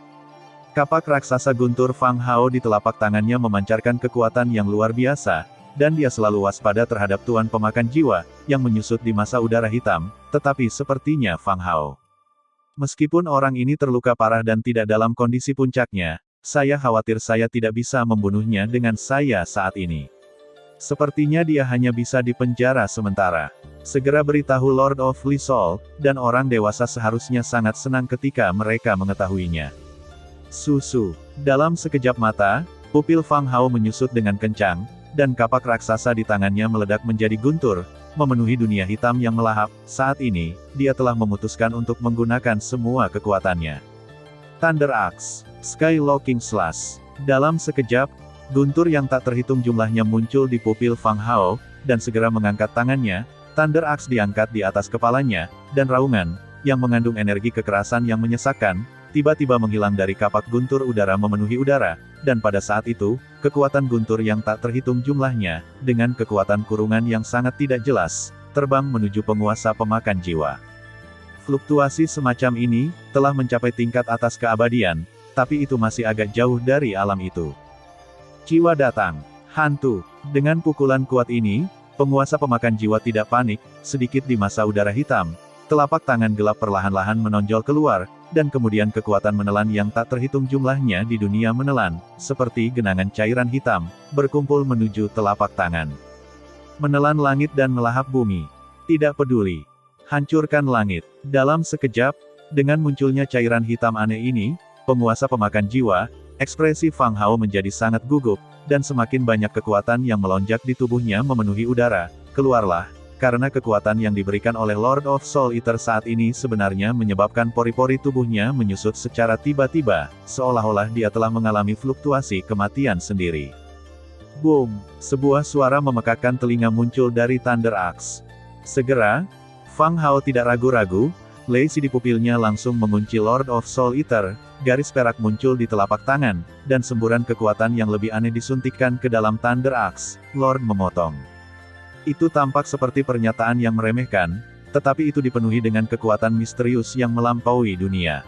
Kapak raksasa guntur Fang Hao di telapak tangannya memancarkan kekuatan yang luar biasa, dan dia selalu waspada terhadap tuan pemakan jiwa, yang menyusut di masa udara hitam, tetapi sepertinya Fang Hao. Meskipun orang ini terluka parah dan tidak dalam kondisi puncaknya, saya khawatir saya tidak bisa membunuhnya dengan saya saat ini. Sepertinya dia hanya bisa dipenjara sementara. Segera beritahu Lord of Lisol, dan orang dewasa seharusnya sangat senang ketika mereka mengetahuinya. Susu. Dalam sekejap mata, pupil Fang Hao menyusut dengan kencang, dan kapak raksasa di tangannya meledak menjadi guntur, memenuhi dunia hitam yang melahap. Saat ini, dia telah memutuskan untuk menggunakan semua kekuatannya. Thunder Axe. Sky Locking Slash. Dalam sekejap, guntur yang tak terhitung jumlahnya muncul di pupil Fang Hao, dan segera mengangkat tangannya. Thunder Axe diangkat di atas kepalanya, dan raungan, yang mengandung energi kekerasan yang menyesakkan, tiba-tiba menghilang dari kapak guntur udara memenuhi udara, dan pada saat itu, kekuatan guntur yang tak terhitung jumlahnya, dengan kekuatan kurungan yang sangat tidak jelas, terbang menuju penguasa pemakan jiwa. Fluktuasi semacam ini, telah mencapai tingkat atas keabadian, tapi itu masih agak jauh dari alam itu. Jiwa datang. Hantu. Dengan pukulan kuat ini, penguasa pemakan jiwa tidak panik, sedikit di masa udara hitam. Telapak tangan gelap perlahan-lahan menonjol keluar, dan kemudian kekuatan menelan yang tak terhitung jumlahnya di dunia menelan, seperti genangan cairan hitam, berkumpul menuju telapak tangan. Menelan langit dan melahap bumi. Tidak peduli. Hancurkan langit. Dalam sekejap, dengan munculnya cairan hitam aneh ini, penguasa pemakan jiwa, ekspresi Fang Hao menjadi sangat gugup, dan semakin banyak kekuatan yang melonjak di tubuhnya memenuhi udara. Keluarlah, karena kekuatan yang diberikan oleh Lord of Soul Eater saat ini sebenarnya menyebabkan pori-pori tubuhnya menyusut secara tiba-tiba, seolah-olah dia telah mengalami fluktuasi kematian sendiri. Boom! Sebuah suara memekakkan telinga muncul dari Thunder Axe. Segera, Fang Hao tidak ragu-ragu, Lei-Si di pupilnya langsung mengunci Lord of Soul Eater, garis perak muncul di telapak tangan, dan semburan kekuatan yang lebih aneh disuntikkan ke dalam Thunder Axe. Lord memotong. Itu tampak seperti pernyataan yang meremehkan, tetapi itu dipenuhi dengan kekuatan misterius yang melampaui dunia.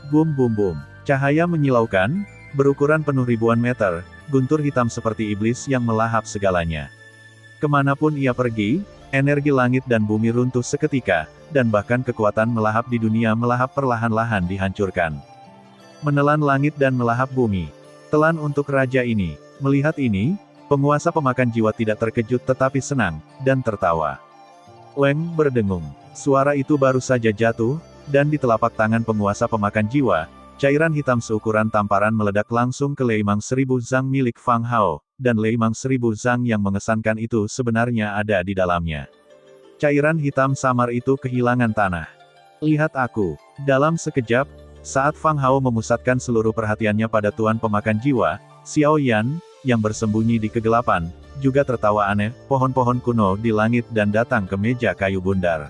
Boom boom boom. Cahaya menyilaukan, berukuran penuh ribuan meter, guntur hitam seperti iblis yang melahap segalanya. Kemanapun ia pergi, energi langit dan bumi runtuh seketika, dan bahkan kekuatan melahap di dunia melahap perlahan-lahan dihancurkan. Menelan langit dan melahap bumi. Telan untuk raja ini. Melihat ini, penguasa pemakan jiwa tidak terkejut tetapi senang, dan tertawa. Leng berdengung. Suara itu baru saja jatuh, dan di telapak tangan penguasa pemakan jiwa, cairan hitam seukuran tamparan meledak langsung ke Leimang 1000 Zhang milik Fang Hao, dan Leimang 1000 Zhang yang mengesankan itu sebenarnya ada di dalamnya. Cairan hitam samar itu kehilangan tanah. Lihat aku. Dalam sekejap, saat Fang Hao memusatkan seluruh perhatiannya pada tuan pemakan jiwa, Xiao Yan, yang bersembunyi di kegelapan, juga tertawa aneh, pohon-pohon kuno di langit dan datang ke meja kayu bundar.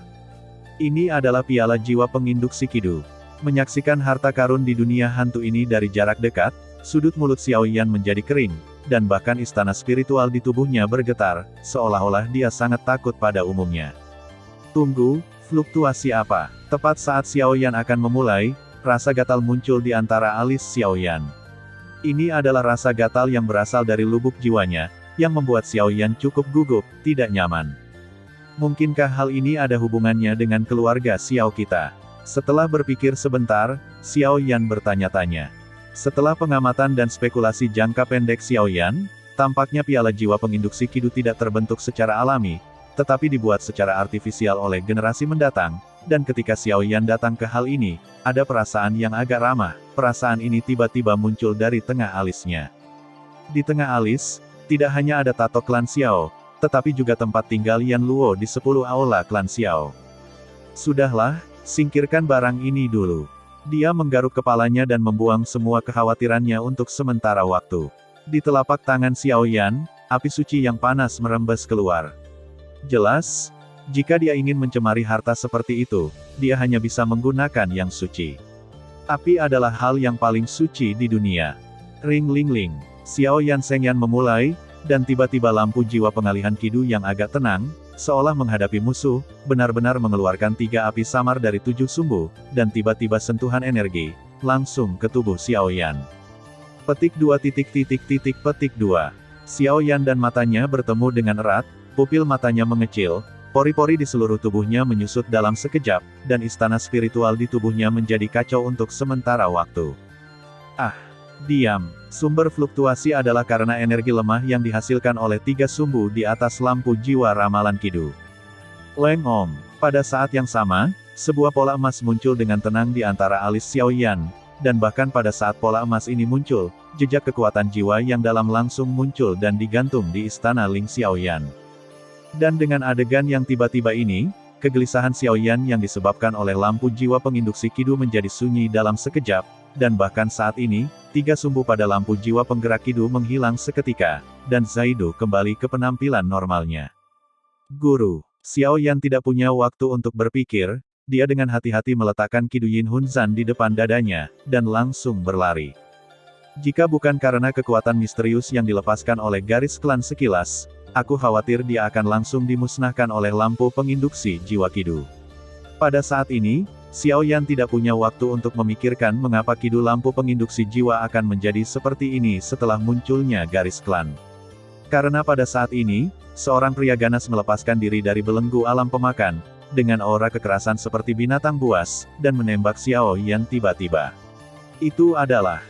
Ini adalah piala jiwa penginduksi Kidu. Menyaksikan harta karun di dunia hantu ini dari jarak dekat, sudut mulut Xiao Yan menjadi kering, dan bahkan istana spiritual di tubuhnya bergetar, seolah-olah dia sangat takut pada umumnya. Tunggu, fluktuasi apa? Tepat saat Xiao Yan akan memulai, rasa gatal muncul di antara alis Xiao Yan. Ini adalah rasa gatal yang berasal dari lubuk jiwanya, yang membuat Xiao Yan cukup gugup, tidak nyaman. Mungkinkah hal ini ada hubungannya dengan keluarga Xiao kita? Setelah berpikir sebentar, Xiao Yan bertanya-tanya. Setelah pengamatan dan spekulasi jangka pendek Xiao Yan, tampaknya piala jiwa penginduksi Kidu tidak terbentuk secara alami, tetapi dibuat secara artifisial oleh generasi mendatang, dan ketika Xiao Yan datang ke hal ini, ada perasaan yang agak ramah. Perasaan ini tiba-tiba muncul dari tengah alisnya. Di tengah alis, tidak hanya ada tato klan Xiao, tetapi juga tempat tinggal Yan Luo di 10 aula klan Xiao. Sudahlah, singkirkan barang ini dulu. Dia menggaruk kepalanya dan membuang semua kekhawatirannya untuk sementara waktu. Di telapak tangan Xiao Yan, api suci yang panas merembes keluar. Jelas, jika dia ingin mencemari harta seperti itu, dia hanya bisa menggunakan yang suci. Api adalah hal yang paling suci di dunia. Ring ling ling. Xiao Yan Shengyan memulai, dan tiba-tiba lampu jiwa pengalihan Kidu yang agak tenang, seolah menghadapi musuh, benar-benar mengeluarkan 3 api samar dari 7 sumbu, dan tiba-tiba sentuhan energi, langsung ke tubuh Xiao Yan. Petik 2 petik 2. Xiao Yan dan matanya bertemu dengan erat, pupil matanya mengecil, pori-pori di seluruh tubuhnya menyusut dalam sekejap, dan istana spiritual di tubuhnya menjadi kacau untuk sementara waktu. Ah! Diam. Sumber fluktuasi adalah karena energi lemah yang dihasilkan oleh 3 sumbu di atas lampu jiwa ramalan Kidu. Leng Om. Pada saat yang sama, sebuah pola emas muncul dengan tenang di antara alis Xiao Yan, dan bahkan pada saat pola emas ini muncul, jejak kekuatan jiwa yang dalam langsung muncul dan digantung di istana Ling Xiao Yan. Dan dengan adegan yang tiba-tiba ini, kegelisahan Xiao Yan yang disebabkan oleh lampu jiwa penginduksi Kidu menjadi sunyi dalam sekejap, dan bahkan saat ini, 3 sumbu pada lampu jiwa penggerak Kidu menghilang seketika, dan Zaidu kembali ke penampilan normalnya. Guru, Xiao Yan tidak punya waktu untuk berpikir, dia dengan hati-hati meletakkan Kidu Yin Hunzan di depan dadanya, dan langsung berlari. Jika bukan karena kekuatan misterius yang dilepaskan oleh garis klan sekilas, aku khawatir dia akan langsung dimusnahkan oleh lampu penginduksi jiwa Kidu. Pada saat ini, Xiao Yan tidak punya waktu untuk memikirkan mengapa Kidu lampu penginduksi jiwa akan menjadi seperti ini setelah munculnya garis klan. Karena pada saat ini, seorang pria ganas melepaskan diri dari belenggu alam pemakan, dengan aura kekerasan seperti binatang buas, dan menembak Xiao Yan tiba-tiba. Itu adalah,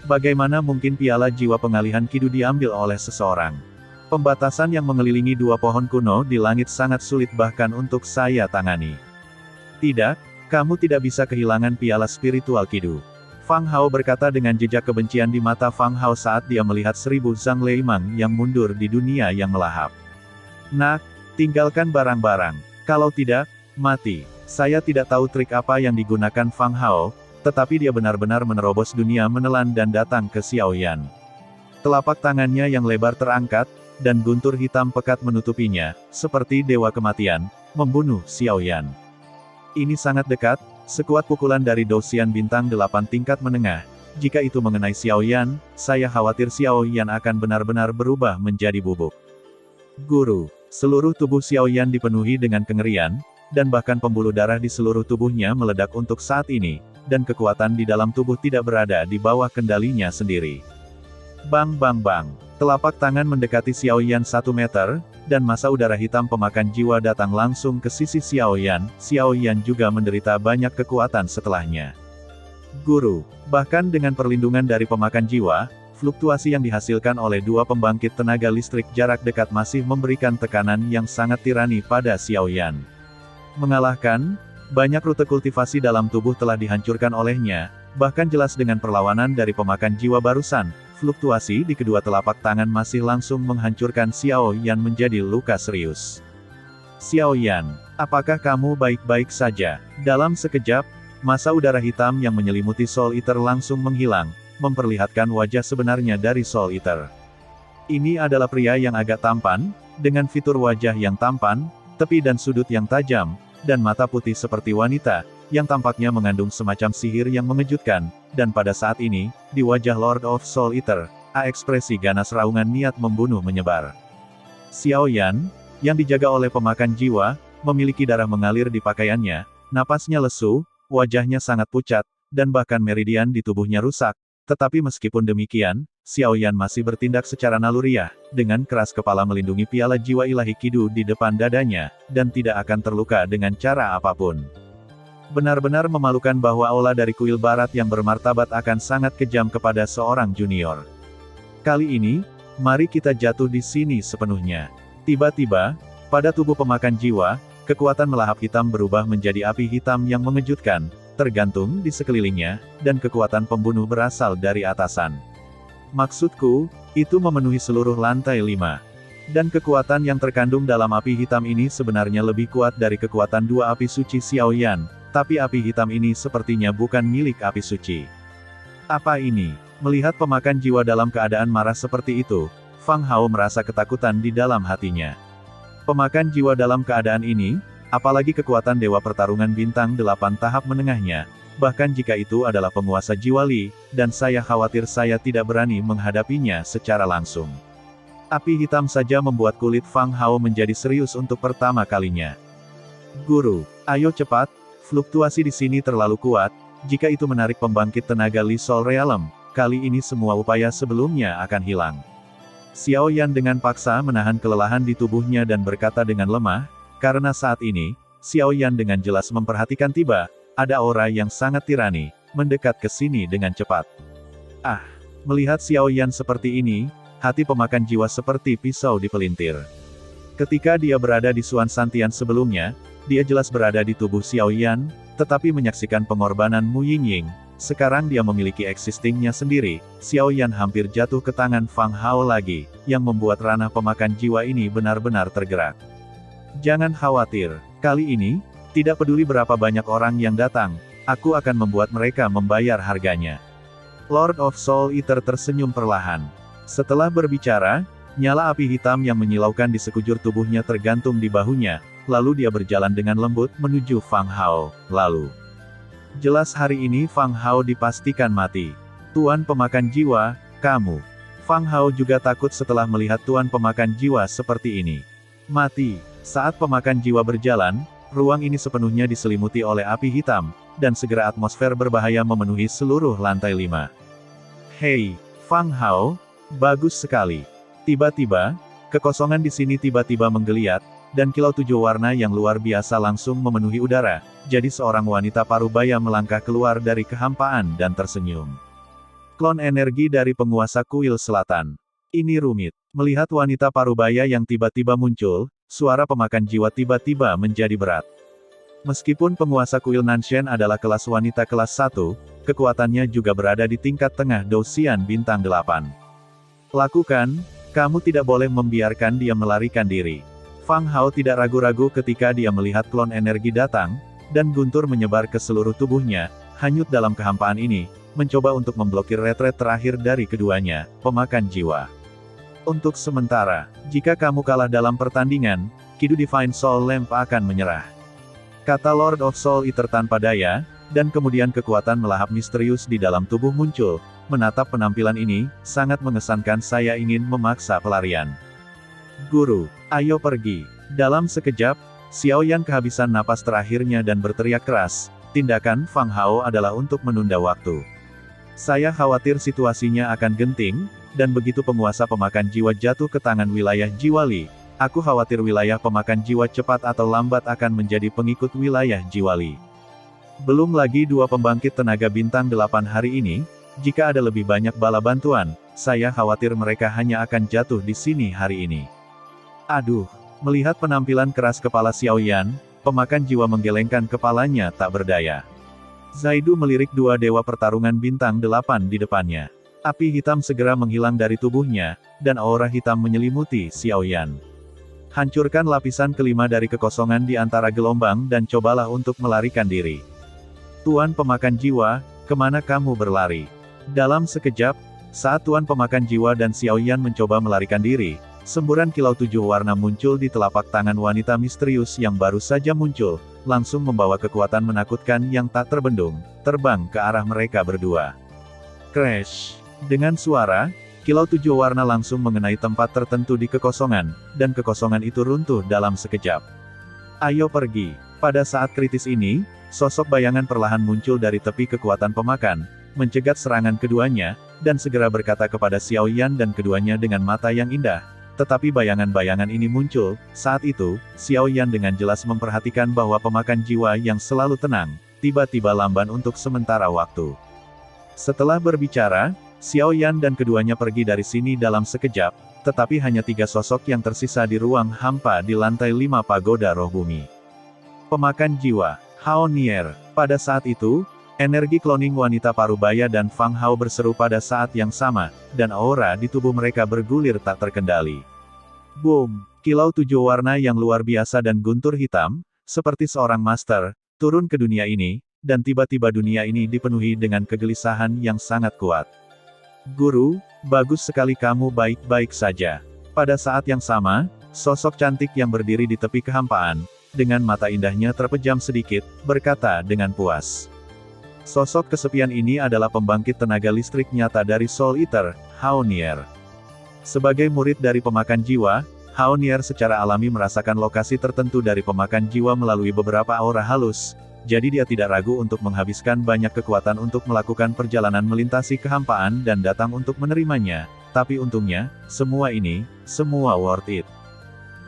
bagaimana mungkin piala jiwa pengalihan Kidu diambil oleh seseorang? Pembatasan yang mengelilingi dua pohon kuno di langit sangat sulit bahkan untuk saya tangani. Tidak, kamu tidak bisa kehilangan piala spiritual Kidu. Fang Hao berkata dengan jejak kebencian di mata Fang Hao saat dia melihat 1000 Zhang Leimang yang mundur di dunia yang melahap. Nak, tinggalkan barang-barang. Kalau tidak, mati. Saya tidak tahu trik apa yang digunakan Fang Hao, tetapi dia benar-benar menerobos dunia menelan dan datang ke Xiao Yan. Telapak tangannya yang lebar terangkat, dan guntur hitam pekat menutupinya, seperti dewa kematian, membunuh Xiao Yan. Ini sangat dekat, sekuat pukulan dari Douxian bintang 8 tingkat menengah. Jika itu mengenai Xiao Yan, saya khawatir Xiao Yan akan benar-benar berubah menjadi bubuk. Guru, seluruh tubuh Xiao Yan dipenuhi dengan kengerian, dan bahkan pembuluh darah di seluruh tubuhnya meledak untuk saat ini, dan kekuatan di dalam tubuh tidak berada di bawah kendalinya sendiri. Bang bang bang, telapak tangan mendekati Xiao Yan 1 meter, dan massa udara hitam pemakan jiwa datang langsung ke sisi Xiao Yan. Xiao Yan juga menderita banyak kekuatan setelahnya. Guru, bahkan dengan perlindungan dari pemakan jiwa, fluktuasi yang dihasilkan oleh dua pembangkit tenaga listrik jarak dekat masih memberikan tekanan yang sangat tirani pada Xiao Yan. Mengalahkan, banyak rute kultivasi dalam tubuh telah dihancurkan olehnya, bahkan jelas dengan perlawanan dari pemakan jiwa barusan, fluktuasi di kedua telapak tangan masih langsung menghancurkan Xiao Yan menjadi luka serius. Xiao Yan, apakah kamu baik-baik saja? Dalam sekejap, massa udara hitam yang menyelimuti Soul Eater langsung menghilang, memperlihatkan wajah sebenarnya dari Soul Eater. Ini adalah pria yang agak tampan, dengan fitur wajah yang tampan, tepi dan sudut yang tajam, dan mata putih seperti wanita, yang tampaknya mengandung semacam sihir yang mengejutkan, dan pada saat ini, di wajah Lord of Soul Eater, ekspresi ganas raungan niat membunuh menyebar. Xiao Yan, yang dijaga oleh pemakan jiwa, memiliki darah mengalir di pakaiannya, napasnya lesu, wajahnya sangat pucat, dan bahkan meridian di tubuhnya rusak, tetapi meskipun demikian, Xiao Yan masih bertindak secara naluriah, dengan keras kepala melindungi piala jiwa ilahi Kidu di depan dadanya, dan tidak akan terluka dengan cara apapun. Benar-benar memalukan bahwa aula dari kuil barat yang bermartabat akan sangat kejam kepada seorang junior. Kali ini, mari kita jatuh di sini sepenuhnya. Tiba-tiba, pada tubuh pemakan jiwa, kekuatan melahap hitam berubah menjadi api hitam yang mengejutkan, tergantung di sekelilingnya, dan kekuatan pembunuh berasal dari atasan. Maksudku, itu memenuhi seluruh lantai 5. Dan kekuatan yang terkandung dalam api hitam ini sebenarnya lebih kuat dari kekuatan dua api suci Xiao Yan, tapi api hitam ini sepertinya bukan milik api suci. Apa ini? Melihat pemakan jiwa dalam keadaan marah seperti itu, Fang Hao merasa ketakutan di dalam hatinya. Pemakan jiwa dalam keadaan ini, apalagi kekuatan Dewa Pertarungan Bintang 8 tahap menengahnya, bahkan jika itu adalah penguasa jiwa Li, dan saya khawatir saya tidak berani menghadapinya secara langsung. Api hitam saja membuat kulit Fang Hao menjadi serius untuk pertama kalinya. Guru, ayo cepat, fluktuasi di sini terlalu kuat, jika itu menarik pembangkit tenaga Li Soul Realm, kali ini semua upaya sebelumnya akan hilang. Xiao Yan dengan paksa menahan kelelahan di tubuhnya dan berkata dengan lemah, karena saat ini, Xiao Yan dengan jelas memperhatikan tiba, ada aura yang sangat tirani, mendekat ke sini dengan cepat. Ah, melihat Xiao Yan seperti ini, hati pemakan jiwa seperti pisau dipelintir. Ketika dia berada di Suan Santian sebelumnya, dia jelas berada di tubuh Xiao Yan, tetapi menyaksikan pengorbanan Mu Yingying, sekarang dia memiliki existingnya sendiri. Xiao Yan hampir jatuh ke tangan Fang Hao lagi, yang membuat ranah pemakan jiwa ini benar-benar tergerak. Jangan khawatir, kali ini, tidak peduli berapa banyak orang yang datang, aku akan membuat mereka membayar harganya. Lord of Soul Eater tersenyum perlahan. Setelah berbicara, nyala api hitam yang menyilaukan di sekujur tubuhnya tergantung di bahunya, lalu dia berjalan dengan lembut menuju Fang Hao. Lalu, jelas hari ini Fang Hao dipastikan mati. Tuan pemakan jiwa, kamu. Fang Hao juga takut setelah melihat tuan pemakan jiwa seperti ini. Mati. Saat pemakan jiwa berjalan, ruang ini sepenuhnya diselimuti oleh api hitam, dan segera atmosfer berbahaya memenuhi seluruh lantai 5. Hei, Fang Hao, bagus sekali. Tiba-tiba, kekosongan di sini tiba-tiba menggeliat, dan kilau 7 warna yang luar biasa langsung memenuhi udara, jadi seorang wanita parubaya melangkah keluar dari kehampaan dan tersenyum. Klon energi dari penguasa kuil selatan. Ini rumit. Melihat wanita parubaya yang tiba-tiba muncul, suara pemakan jiwa tiba-tiba menjadi berat. Meskipun penguasa kuil Nanshen adalah kelas wanita kelas 1, kekuatannya juga berada di tingkat tengah Dousian bintang 8. Lakukan, kamu tidak boleh membiarkan dia melarikan diri. Fang Hao tidak ragu-ragu ketika dia melihat klon energi datang, dan guntur menyebar ke seluruh tubuhnya, hanyut dalam kehampaan ini, mencoba untuk memblokir retret terakhir dari keduanya, pemakan jiwa. Untuk sementara, jika kamu kalah dalam pertandingan, Kidu Divine Soul Lamp akan menyerah. Kata Lord of Soul Eater tanpa daya, dan kemudian kekuatan melahap misterius di dalam tubuh muncul. Menatap penampilan ini, sangat mengesankan. Saya ingin memaksa pelarian. Guru, ayo pergi. Dalam sekejap, Xiaoyan kehabisan napas terakhirnya dan berteriak keras, tindakan Fang Hao adalah untuk menunda waktu. Saya khawatir situasinya akan genting, dan begitu penguasa pemakan jiwa jatuh ke tangan wilayah Jiwali, aku khawatir wilayah pemakan jiwa cepat atau lambat akan menjadi pengikut wilayah Jiwali. Belum lagi 2 pembangkit tenaga bintang 8 hari ini, jika ada lebih banyak bala bantuan, saya khawatir mereka hanya akan jatuh di sini hari ini. Aduh, melihat penampilan keras kepala Xiaoyan, pemakan jiwa menggelengkan kepalanya tak berdaya. Zaidu melirik 2 dewa pertarungan bintang 8 di depannya. Api hitam segera menghilang dari tubuhnya, dan aura hitam menyelimuti Xiaoyan. Hancurkan lapisan kelima dari kekosongan di antara gelombang dan cobalah untuk melarikan diri. Tuan pemakan jiwa, kemana kamu berlari? Dalam sekejap, saat Tuan pemakan jiwa dan Xiaoyan mencoba melarikan diri, semburan kilau 7 warna muncul di telapak tangan wanita misterius yang baru saja muncul, langsung membawa kekuatan menakutkan yang tak terbendung, terbang ke arah mereka berdua. Crash! Dengan suara, kilau 7 warna langsung mengenai tempat tertentu di kekosongan, dan kekosongan itu runtuh dalam sekejap. Ayo pergi. Pada saat kritis ini, sosok bayangan perlahan muncul dari tepi kekuatan pemakan, mencegat serangan keduanya, dan segera berkata kepada Xiaoyan dan keduanya dengan mata yang indah. Tetapi bayangan-bayangan ini muncul, saat itu, Xiaoyan dengan jelas memperhatikan bahwa pemakan jiwa yang selalu tenang, tiba-tiba lamban untuk sementara waktu. Setelah berbicara, Xiaoyan dan keduanya pergi dari sini dalam sekejap, tetapi hanya 3 sosok yang tersisa di ruang hampa di lantai 5 pagoda roh bumi. Pemakan jiwa, Hao Nier. Pada saat itu, energi cloning wanita parubaya dan Fang Hao berseru pada saat yang sama, dan aura di tubuh mereka bergulir tak terkendali. Boom! Kilau 7 warna yang luar biasa dan guntur hitam, seperti seorang master, turun ke dunia ini, dan tiba-tiba dunia ini dipenuhi dengan kegelisahan yang sangat kuat. Guru, bagus sekali kamu baik-baik saja. Pada saat yang sama, sosok cantik yang berdiri di tepi kehampaan, dengan mata indahnya terpejam sedikit, berkata dengan puas. Sosok kesepian ini adalah pembangkit tenaga listrik nyata dari Soul Eater, Hao Nier. Sebagai murid dari pemakan jiwa, Hao Nier secara alami merasakan lokasi tertentu dari pemakan jiwa melalui beberapa aura halus, jadi dia tidak ragu untuk menghabiskan banyak kekuatan untuk melakukan perjalanan melintasi kehampaan dan datang untuk menerimanya, tapi untungnya, semua ini, semua worth it.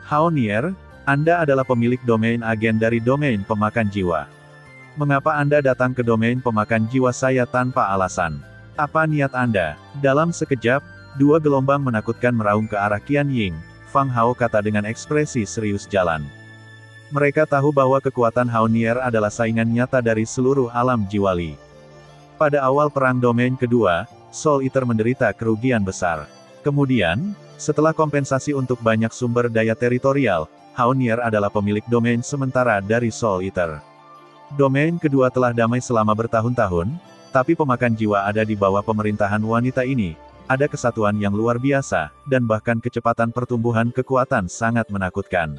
Hao Nier, Anda adalah pemilik domain agen dari domain pemakan jiwa. Mengapa Anda datang ke domain pemakan jiwa saya tanpa alasan? Apa niat Anda? Dalam sekejap, 2 gelombang menakutkan meraung ke arah Qian Ying, Fang Hao kata dengan ekspresi serius jalan. Mereka tahu bahwa kekuatan Hao Nier adalah saingan nyata dari seluruh alam Jiwali. Pada awal perang domain kedua, Soul Eater menderita kerugian besar. Kemudian, setelah kompensasi untuk banyak sumber daya teritorial, Hao Nier adalah pemilik domain sementara dari Soul Eater. Domain kedua telah damai selama bertahun-tahun, tapi pemakan jiwa ada di bawah pemerintahan wanita ini. Ada kesatuan yang luar biasa, dan bahkan kecepatan pertumbuhan kekuatan sangat menakutkan.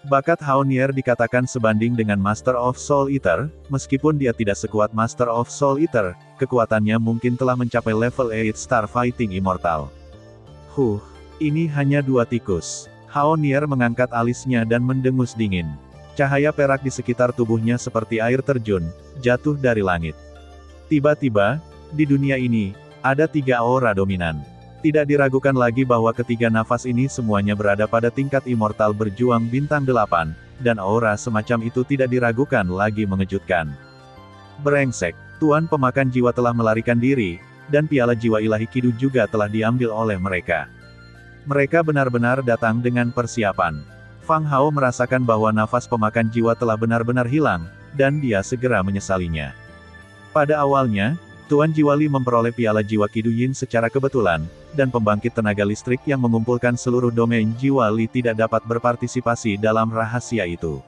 Bakat Haonier dikatakan sebanding dengan Master of Soul Eater, meskipun dia tidak sekuat Master of Soul Eater, kekuatannya mungkin telah mencapai level 8 Star Fighting Immortal. Ini hanya 2 tikus. Haonier mengangkat alisnya dan mendengus dingin. Cahaya perak di sekitar tubuhnya seperti air terjun, jatuh dari langit. Tiba-tiba, di dunia ini, ada 3 aura dominan. Tidak diragukan lagi bahwa ketiga nafas ini semuanya berada pada tingkat immortal berjuang bintang 8, dan aura semacam itu tidak diragukan lagi mengejutkan. Brengsek, Tuan Pemakan Jiwa telah melarikan diri, dan piala jiwa ilahi Kidu juga telah diambil oleh mereka. Mereka benar-benar datang dengan persiapan. Fang Hao merasakan bahwa nafas pemakan jiwa telah benar-benar hilang, dan dia segera menyesalinya. Pada awalnya, Tuan Jiwali memperoleh piala jiwa Kidu Yin secara kebetulan, dan pembangkit tenaga listrik yang mengumpulkan seluruh domain Jiwali tidak dapat berpartisipasi dalam rahasia itu.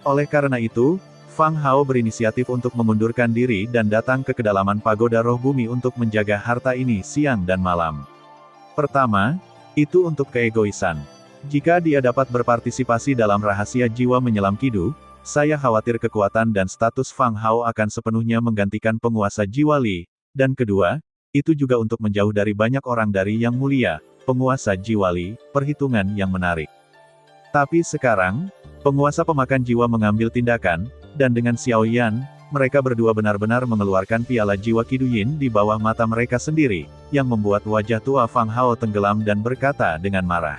Oleh karena itu, Fang Hao berinisiatif untuk mengundurkan diri dan datang ke kedalaman pagoda roh bumi untuk menjaga harta ini siang dan malam. Pertama, itu untuk keegoisan. Jika dia dapat berpartisipasi dalam rahasia jiwa menyelam Kidu, saya khawatir kekuatan dan status Fang Hao akan sepenuhnya menggantikan penguasa Jiwali. Dan kedua, itu juga untuk menjauh dari banyak orang dari Yang Mulia, penguasa Jiwali, perhitungan yang menarik. Tapi sekarang, penguasa pemakan jiwa mengambil tindakan, dan dengan Xiao Yan, mereka berdua benar-benar mengeluarkan piala jiwa Kidu Yin di bawah mata mereka sendiri, yang membuat wajah tua Fang Hao tenggelam dan berkata dengan marah.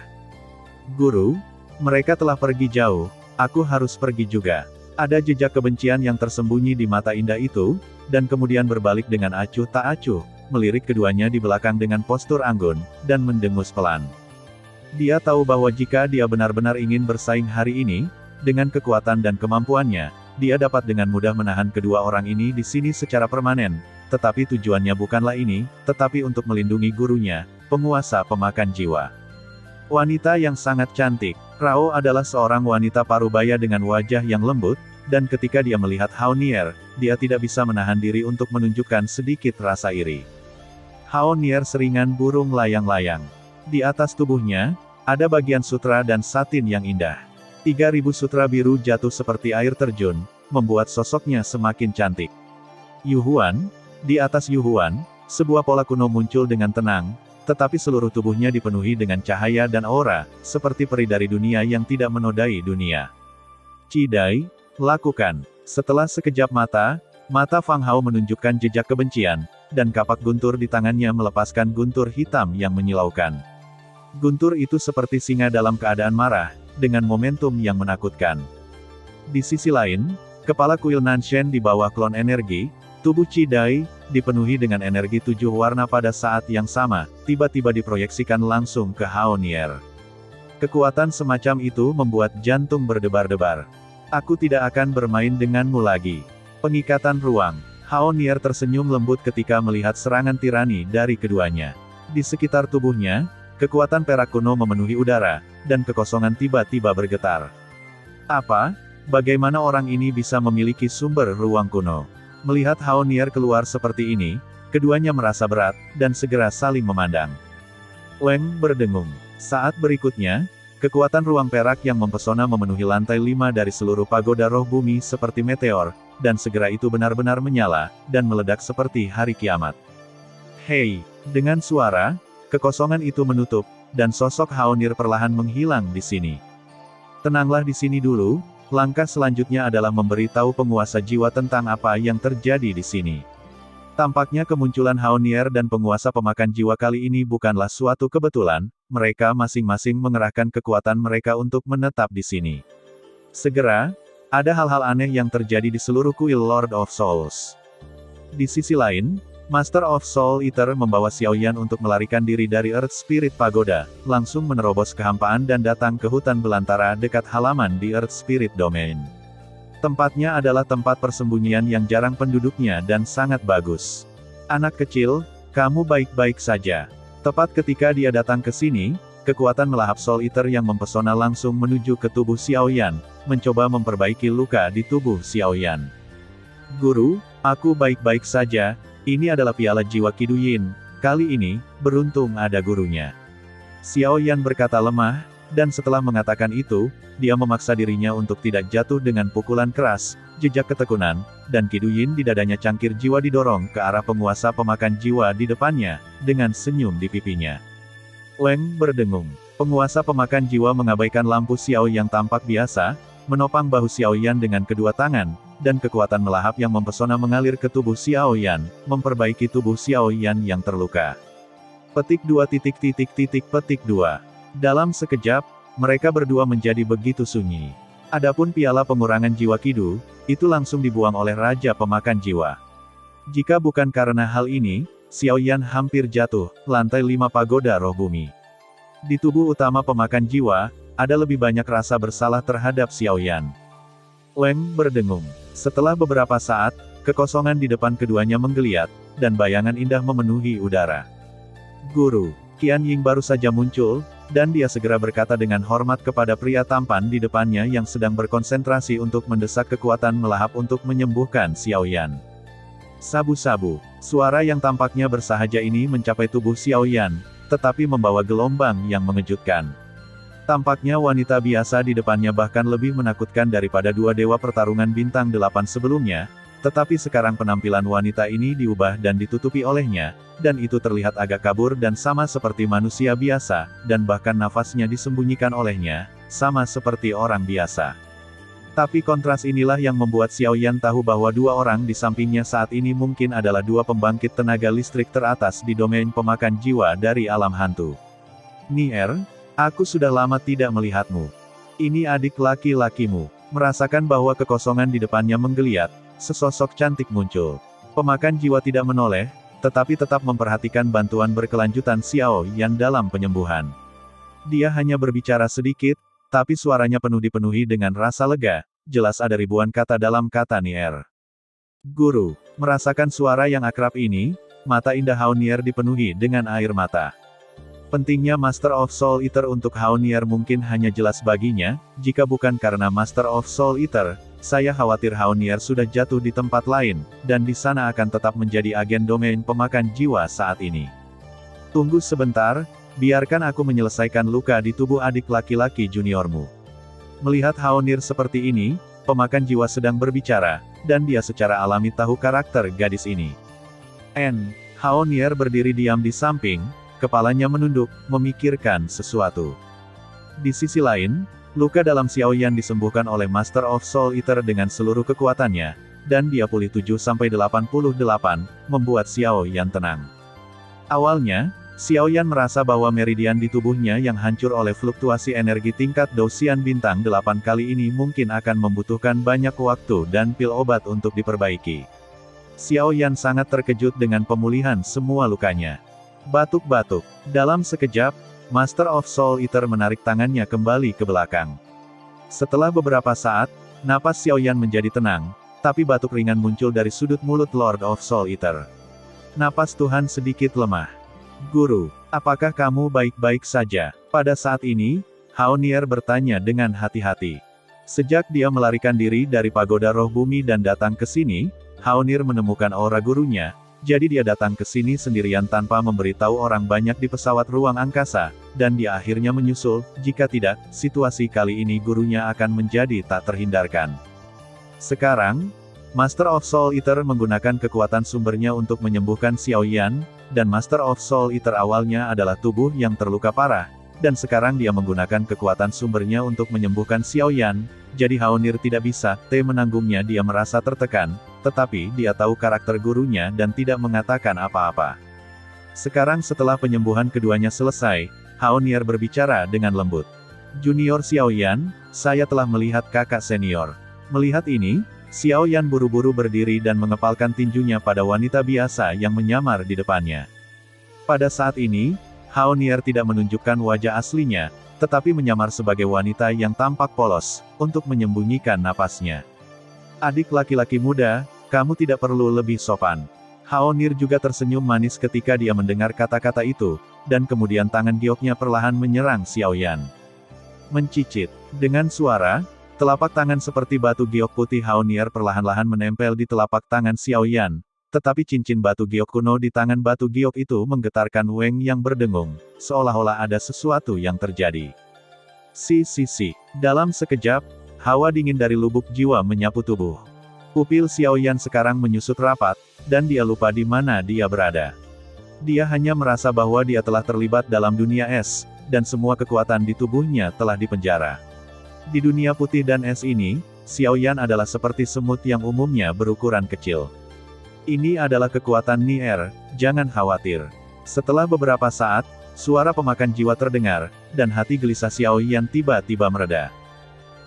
Guru, mereka telah pergi jauh. Aku harus pergi juga. Ada jejak kebencian yang tersembunyi di mata indah itu, dan kemudian berbalik dengan acuh tak acuh, melirik keduanya di belakang dengan postur anggun, dan mendengus pelan. Dia tahu bahwa jika dia benar-benar ingin bersaing hari ini, dengan kekuatan dan kemampuannya, dia dapat dengan mudah menahan kedua orang ini di sini secara permanen, tetapi tujuannya bukanlah ini, tetapi untuk melindungi gurunya, penguasa pemakan jiwa. Wanita yang sangat cantik. Rao adalah seorang wanita parubaya dengan wajah yang lembut, dan ketika dia melihat Haonier, dia tidak bisa menahan diri untuk menunjukkan sedikit rasa iri. Haonier seringan burung layang-layang. Di atas tubuhnya, ada bagian sutra dan satin yang indah. 3.000 sutra biru jatuh seperti air terjun, membuat sosoknya semakin cantik. Yuhuan, di atas Yuhuan, sebuah pola kuno muncul dengan tenang, tetapi seluruh tubuhnya dipenuhi dengan cahaya dan aura, seperti peri dari dunia yang tidak menodai dunia. Cidai, lakukan. Setelah sekejap mata Fang Hao menunjukkan jejak kebencian, dan kapak guntur di tangannya melepaskan guntur hitam yang menyilaukan. Guntur itu seperti singa dalam keadaan marah, dengan momentum yang menakutkan. Di sisi lain, kepala kuil Nanshen di bawah klon energi, tubuh Cidai, dipenuhi dengan energi 7 warna pada saat yang sama, tiba-tiba diproyeksikan langsung ke Haonier. Kekuatan semacam itu membuat jantung berdebar-debar. Aku tidak akan bermain denganmu lagi. Pengikatan ruang. Haonier tersenyum lembut ketika melihat serangan tirani dari keduanya. Di sekitar tubuhnya, kekuatan perak kuno memenuhi udara, dan kekosongan tiba-tiba bergetar. Apa? Bagaimana orang ini bisa memiliki sumber ruang kuno? Melihat Haonier keluar seperti ini, keduanya merasa berat, dan segera saling memandang. Leng berdengung. Saat berikutnya, kekuatan ruang perak yang mempesona memenuhi lantai 5 dari seluruh pagoda roh bumi seperti meteor, dan segera itu benar-benar menyala, dan meledak seperti hari kiamat. Hei! Dengan suara, kekosongan itu menutup, dan sosok Haonier perlahan menghilang di sini. Tenanglah di sini dulu. Langkah selanjutnya adalah memberitahu penguasa jiwa tentang apa yang terjadi di sini. Tampaknya kemunculan Haonier dan penguasa pemakan jiwa kali ini bukanlah suatu kebetulan, mereka masing-masing mengerahkan kekuatan mereka untuk menetap di sini. Segera, ada hal-hal aneh yang terjadi di seluruh kuil Lord of Souls. Di sisi lain, Master of Soul Eater membawa Xiao Yan untuk melarikan diri dari Earth Spirit Pagoda, langsung menerobos kehampaan dan datang ke hutan belantara dekat halaman di Earth Spirit Domain. Tempatnya adalah tempat persembunyian yang jarang penduduknya dan sangat bagus. Anak kecil, kamu baik-baik saja. Tepat ketika dia datang ke sini, kekuatan melahap Soul Eater yang mempesona langsung menuju ke tubuh Xiao Yan, mencoba memperbaiki luka di tubuh Xiao Yan. Guru, aku baik-baik saja. Ini adalah piala jiwa Kidu Yin, kali ini, beruntung ada gurunya. Xiao Yan berkata lemah, Dan setelah mengatakan itu, dia memaksa dirinya untuk tidak jatuh dengan pukulan keras, jejak ketekunan, dan Kiduyin di dadanya cangkir jiwa didorong ke arah penguasa pemakan jiwa di depannya, dengan senyum di pipinya. Weng berdengung. Penguasa pemakan jiwa mengabaikan lampu Xiao yang tampak biasa, menopang bahu Xiao Yan dengan kedua tangan, dan kekuatan melahap yang mempesona mengalir ke tubuh Xiao Yan, memperbaiki tubuh Xiao Yan yang terluka. Petik 2. Petik 2. Dalam sekejap, mereka berdua menjadi begitu sunyi. Adapun piala pengurangan jiwa Kidu, itu langsung dibuang oleh Raja Pemakan Jiwa. Jika bukan karena hal ini, Xiao Yan hampir jatuh, lantai 5 pagoda roh bumi. Di tubuh utama pemakan jiwa, ada lebih banyak rasa bersalah terhadap Xiao Yan. Weng berdengung. Setelah beberapa saat, kekosongan di depan keduanya menggeliat, dan bayangan indah memenuhi udara. Guru, Qian Ying baru saja muncul, dan dia segera berkata dengan hormat kepada pria tampan di depannya yang sedang berkonsentrasi untuk mendesak kekuatan melahap untuk menyembuhkan Xiao Yan. Sabu-sabu, suara yang tampaknya bersahaja ini mencapai tubuh Xiao Yan, tetapi membawa gelombang yang mengejutkan. Tampaknya wanita biasa di depannya bahkan lebih menakutkan daripada dua dewa pertarungan bintang 8 sebelumnya, tetapi sekarang penampilan wanita ini diubah dan ditutupi olehnya, dan itu terlihat agak kabur dan sama seperti manusia biasa, dan bahkan nafasnya disembunyikan olehnya, sama seperti orang biasa. Tapi kontras inilah yang membuat Xiao Yan tahu bahwa dua orang di sampingnya saat ini mungkin adalah dua pembangkit tenaga listrik teratas di domain pemakan jiwa dari alam hantu. Nier, aku sudah lama tidak melihatmu. Ini adik laki-lakimu. Merasakan bahwa kekosongan di depannya menggeliat, sesosok cantik muncul. Pemakan jiwa tidak menoleh, tetapi tetap memperhatikan bantuan berkelanjutan Xiao Yan dalam penyembuhan. Dia hanya berbicara sedikit, tapi suaranya dipenuhi dengan rasa lega, jelas ada ribuan kata dalam kata Nier. Guru, merasakan suara yang akrab ini, mata indah Hao Nier dipenuhi dengan air mata. Pentingnya Master of Soul Eater untuk Hao Nier mungkin hanya jelas baginya, jika bukan karena Master of Soul Eater, saya khawatir Hao Nier sudah jatuh di tempat lain, dan di sana akan tetap menjadi agen domain pemakan jiwa saat ini. Tunggu sebentar, biarkan aku menyelesaikan luka di tubuh adik laki-laki juniormu. Melihat Hao Nier seperti ini, pemakan jiwa sedang berbicara, dan dia secara alami tahu karakter gadis ini. Hao Nier berdiri diam di samping, kepalanya menunduk, memikirkan sesuatu. Di sisi lain, luka dalam Xiao Yan disembuhkan oleh Master of Soul Eater dengan seluruh kekuatannya, dan dia pulih 7-88, membuat Xiao Yan tenang. Awalnya, Xiao Yan merasa bahwa meridian di tubuhnya yang hancur oleh fluktuasi energi tingkat Dousian bintang 8 kali ini mungkin akan membutuhkan banyak waktu dan pil obat untuk diperbaiki. Xiao Yan sangat terkejut dengan pemulihan semua lukanya. Batuk-batuk. Dalam sekejap, Master of Soul Eater menarik tangannya kembali ke belakang. Setelah beberapa saat, napas Xiao Yan menjadi tenang, tapi batuk ringan muncul dari sudut mulut Lord of Soul Eater. Napas Tuhan sedikit lemah. Guru, apakah kamu baik-baik saja? Pada saat ini, Hao Nier bertanya dengan hati-hati. Sejak dia melarikan diri dari pagoda roh bumi dan datang ke sini, Hao Nier menemukan aura gurunya. Jadi dia datang ke sini sendirian tanpa memberitahu orang banyak di pesawat ruang angkasa, dan dia akhirnya menyusul, jika tidak, situasi kali ini gurunya akan menjadi tak terhindarkan. Sekarang, Master of Soul Eater menggunakan kekuatan sumbernya untuk menyembuhkan Xiao Yan, dan Master of Soul Eater awalnya adalah tubuh yang terluka parah, dan sekarang dia menggunakan kekuatan sumbernya untuk menyembuhkan Xiao Yan, jadi Hao Nier tidak bisa menanggungnya. Dia merasa tertekan, tetapi dia tahu karakter gurunya dan tidak mengatakan apa-apa. Sekarang setelah penyembuhan keduanya selesai, Hao Nier berbicara dengan lembut. Junior Xiao Yan, saya telah melihat kakak senior. Melihat ini, Xiao Yan buru-buru berdiri dan mengepalkan tinjunya pada wanita biasa yang menyamar di depannya. Pada saat ini, Hao Nier tidak menunjukkan wajah aslinya, tetapi menyamar sebagai wanita yang tampak polos, untuk menyembunyikan napasnya. Adik laki-laki muda, kamu tidak perlu lebih sopan. Hao Nier juga tersenyum manis ketika dia mendengar kata-kata itu, dan kemudian tangan gioknya perlahan menyerang Xiao Yan. Mencicit. Dengan suara, telapak tangan seperti batu giok putih Hao Nier perlahan-lahan menempel di telapak tangan Xiao Yan, tetapi cincin batu giok kuno di tangan batu giok itu menggetarkan Weng yang berdengung, seolah-olah ada sesuatu yang terjadi. Si. Dalam sekejap, hawa dingin dari lubuk jiwa menyapu tubuh. Pupil Xiaoyan sekarang menyusut rapat, dan dia lupa di mana dia berada. Dia hanya merasa bahwa dia telah terlibat dalam dunia es, dan semua kekuatan di tubuhnya telah dipenjara. Di dunia putih dan es ini, Xiaoyan adalah seperti semut yang umumnya berukuran kecil. Ini adalah kekuatan Nier, jangan khawatir. Setelah beberapa saat, suara pemakan jiwa terdengar, dan hati gelisah Xiaoyan tiba-tiba mereda.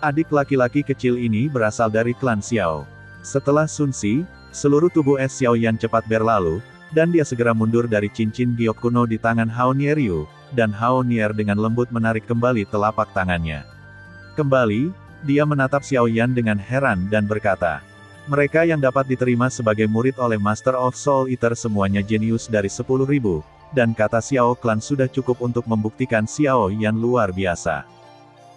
Adik laki-laki kecil ini berasal dari klan Xiao. Setelah Sun Si, seluruh tubuh es Xiaoyan cepat berlalu, dan dia segera mundur dari cincin giok kuno di tangan Hao Nieryu, dan Hao Nier dengan lembut menarik kembali telapak tangannya. Kembali, dia menatap Xiaoyan dengan heran dan berkata, mereka yang dapat diterima sebagai murid oleh Master of Soul Eater semuanya jenius dari 10.000, dan kata Xiao Klan sudah cukup untuk membuktikan Xiaoyan luar biasa.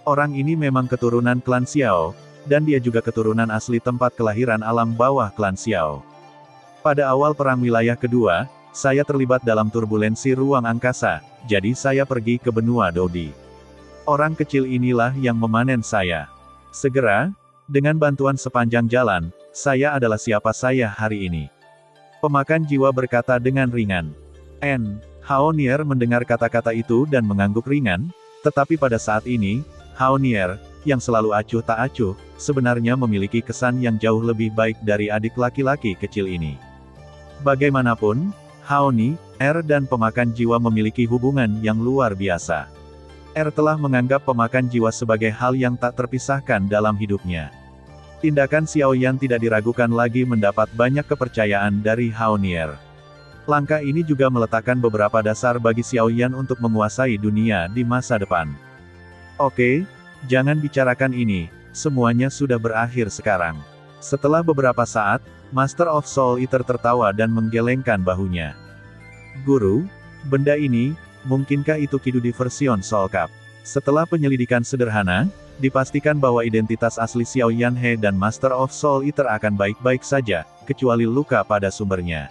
Orang ini memang keturunan klan Xiao, dan dia juga keturunan asli tempat kelahiran alam bawah klan Xiao. Pada awal Perang Wilayah Kedua, saya terlibat dalam turbulensi ruang angkasa, jadi saya pergi ke benua Dodi. Orang kecil inilah yang memanen saya. Segera, dengan bantuan sepanjang jalan, saya adalah siapa saya hari ini. Pemakan jiwa berkata dengan ringan. Hao Nier mendengar kata-kata itu dan mengangguk ringan, tetapi pada saat ini, Hao Nier, yang selalu acuh tak acuh, sebenarnya memiliki kesan yang jauh lebih baik dari adik laki-laki kecil ini. Bagaimanapun, Hao Nier dan pemakan jiwa memiliki hubungan yang luar biasa. telah menganggap pemakan jiwa sebagai hal yang tak terpisahkan dalam hidupnya. Tindakan Xiaoyan tidak diragukan lagi mendapat banyak kepercayaan dari Hao Nier. Langkah ini juga meletakkan beberapa dasar bagi Xiaoyan untuk menguasai dunia di masa depan. Oke, jangan bicarakan ini, semuanya sudah berakhir sekarang. Setelah beberapa saat, Master of Soul Eater tertawa dan menggelengkan bahunya. Guru, benda ini, mungkinkah itu Kidudi version Soul Cup? Setelah penyelidikan sederhana, dipastikan bahwa identitas asli Xiaoyan He dan Master of Soul Eater akan baik-baik saja, kecuali luka pada sumbernya.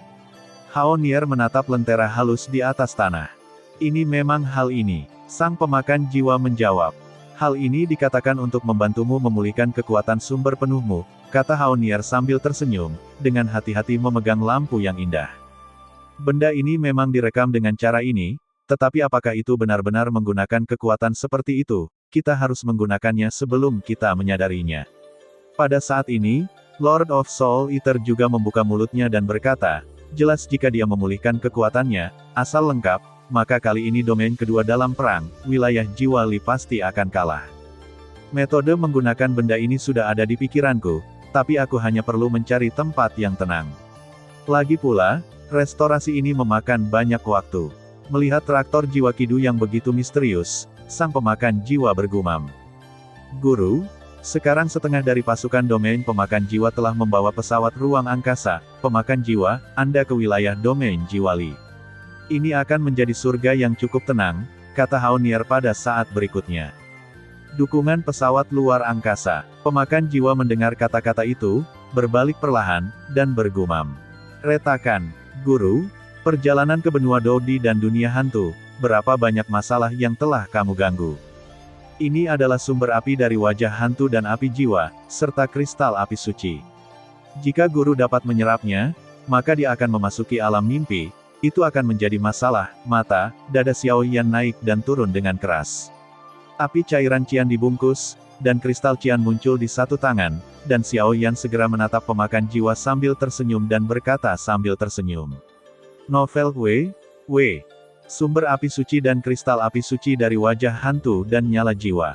Hao Nier menatap lentera halus di atas tanah. Ini memang hal ini, sang pemakan jiwa menjawab. Hal ini dikatakan untuk membantumu memulihkan kekuatan sumber penuhmu, kata Hao Nier sambil tersenyum, dengan hati-hati memegang lampu yang indah. Benda ini memang direkam dengan cara ini, tetapi apakah itu benar-benar menggunakan kekuatan seperti itu? Kita harus menggunakannya sebelum kita menyadarinya. Pada saat ini, Lord of Soul Eater juga membuka mulutnya dan berkata, jelas jika dia memulihkan kekuatannya, asal lengkap, maka kali ini domain kedua dalam perang, wilayah jiwa Li pasti akan kalah. Metode menggunakan benda ini sudah ada di pikiranku, tapi aku hanya perlu mencari tempat yang tenang. Lagi pula, restorasi ini memakan banyak waktu. Melihat traktor jiwa Kidu yang begitu misterius, sang pemakan jiwa bergumam. Guru, sekarang setengah dari pasukan domain pemakan jiwa telah membawa pesawat ruang angkasa, pemakan jiwa, Anda ke wilayah domain jiwa Li. Ini akan menjadi surga yang cukup tenang, kata Hao Nier pada saat berikutnya. Dukungan pesawat luar angkasa. Pemakan jiwa mendengar kata-kata itu, berbalik perlahan, dan bergumam. Retakan, Guru, perjalanan ke benua Dodi dan dunia hantu, berapa banyak masalah yang telah kamu ganggu. Ini adalah sumber api dari wajah hantu dan api jiwa, serta kristal api suci. Jika guru dapat menyerapnya, maka dia akan memasuki alam mimpi, itu akan menjadi masalah. Mata, dada Xiaoyan naik dan turun dengan keras. Api cairan cian dibungkus, dan kristal cian muncul di satu tangan, dan Xiaoyan segera menatap pemakan jiwa sambil tersenyum dan berkata sambil tersenyum. Novel W. Sumber api suci dan kristal api suci dari wajah hantu dan nyala jiwa.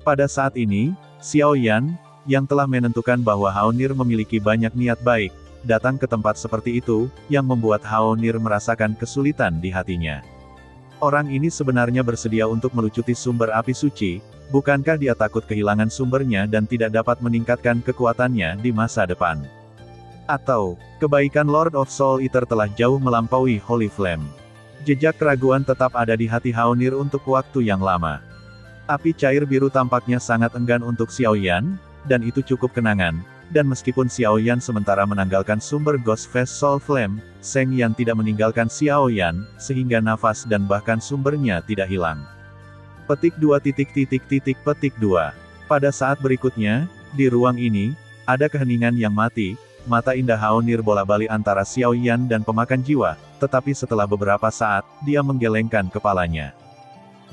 Pada saat ini, Xiaoyan, yang telah menentukan bahwa Hao Nier memiliki banyak niat baik, datang ke tempat seperti itu, yang membuat Hao Nier merasakan kesulitan di hatinya. Orang ini sebenarnya bersedia untuk melucuti sumber api suci, bukankah dia takut kehilangan sumbernya dan tidak dapat meningkatkan kekuatannya di masa depan? Atau, kebaikan Lord of Soul Eater telah jauh melampaui Holy Flame. Jejak keraguan tetap ada di hati Hao Nier untuk waktu yang lama. Api cair biru tampaknya sangat enggan untuk Xiaoyan, dan itu cukup kenangan, dan meskipun Xiaoyan sementara menanggalkan sumber Ghost Face Soul Flame, Seng Yan tidak meninggalkan Xiaoyan, sehingga nafas dan bahkan sumbernya tidak hilang. Petik 2 petik 2. Pada saat berikutnya, di ruang ini, ada keheningan yang mati, mata indah Haonir bola-balik antara Xiao Yan dan pemakan jiwa, tetapi setelah beberapa saat, dia menggelengkan kepalanya.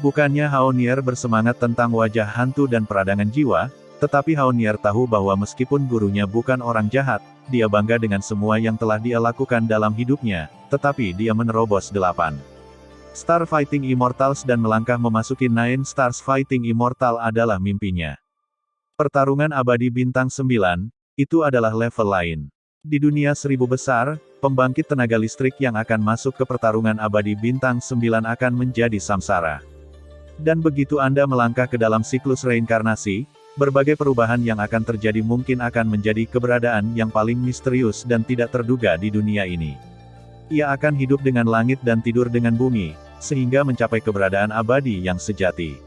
Bukannya Haonir bersemangat tentang wajah hantu dan peradangan jiwa, tetapi Haonir tahu bahwa meskipun gurunya bukan orang jahat, dia bangga dengan semua yang telah dia lakukan dalam hidupnya, tetapi dia menerobos 8 Star Fighting Immortals dan melangkah memasuki 9 Stars Fighting Immortal adalah mimpinya. Pertarungan abadi bintang 9, itu adalah level lain. Di dunia 1000 besar, pembangkit tenaga listrik yang akan masuk ke pertarungan abadi bintang 9 akan menjadi samsara. Dan begitu Anda melangkah ke dalam siklus reinkarnasi, berbagai perubahan yang akan terjadi mungkin akan menjadi keberadaan yang paling misterius dan tidak terduga di dunia ini. Ia akan hidup dengan langit dan tidur dengan bumi, sehingga mencapai keberadaan abadi yang sejati.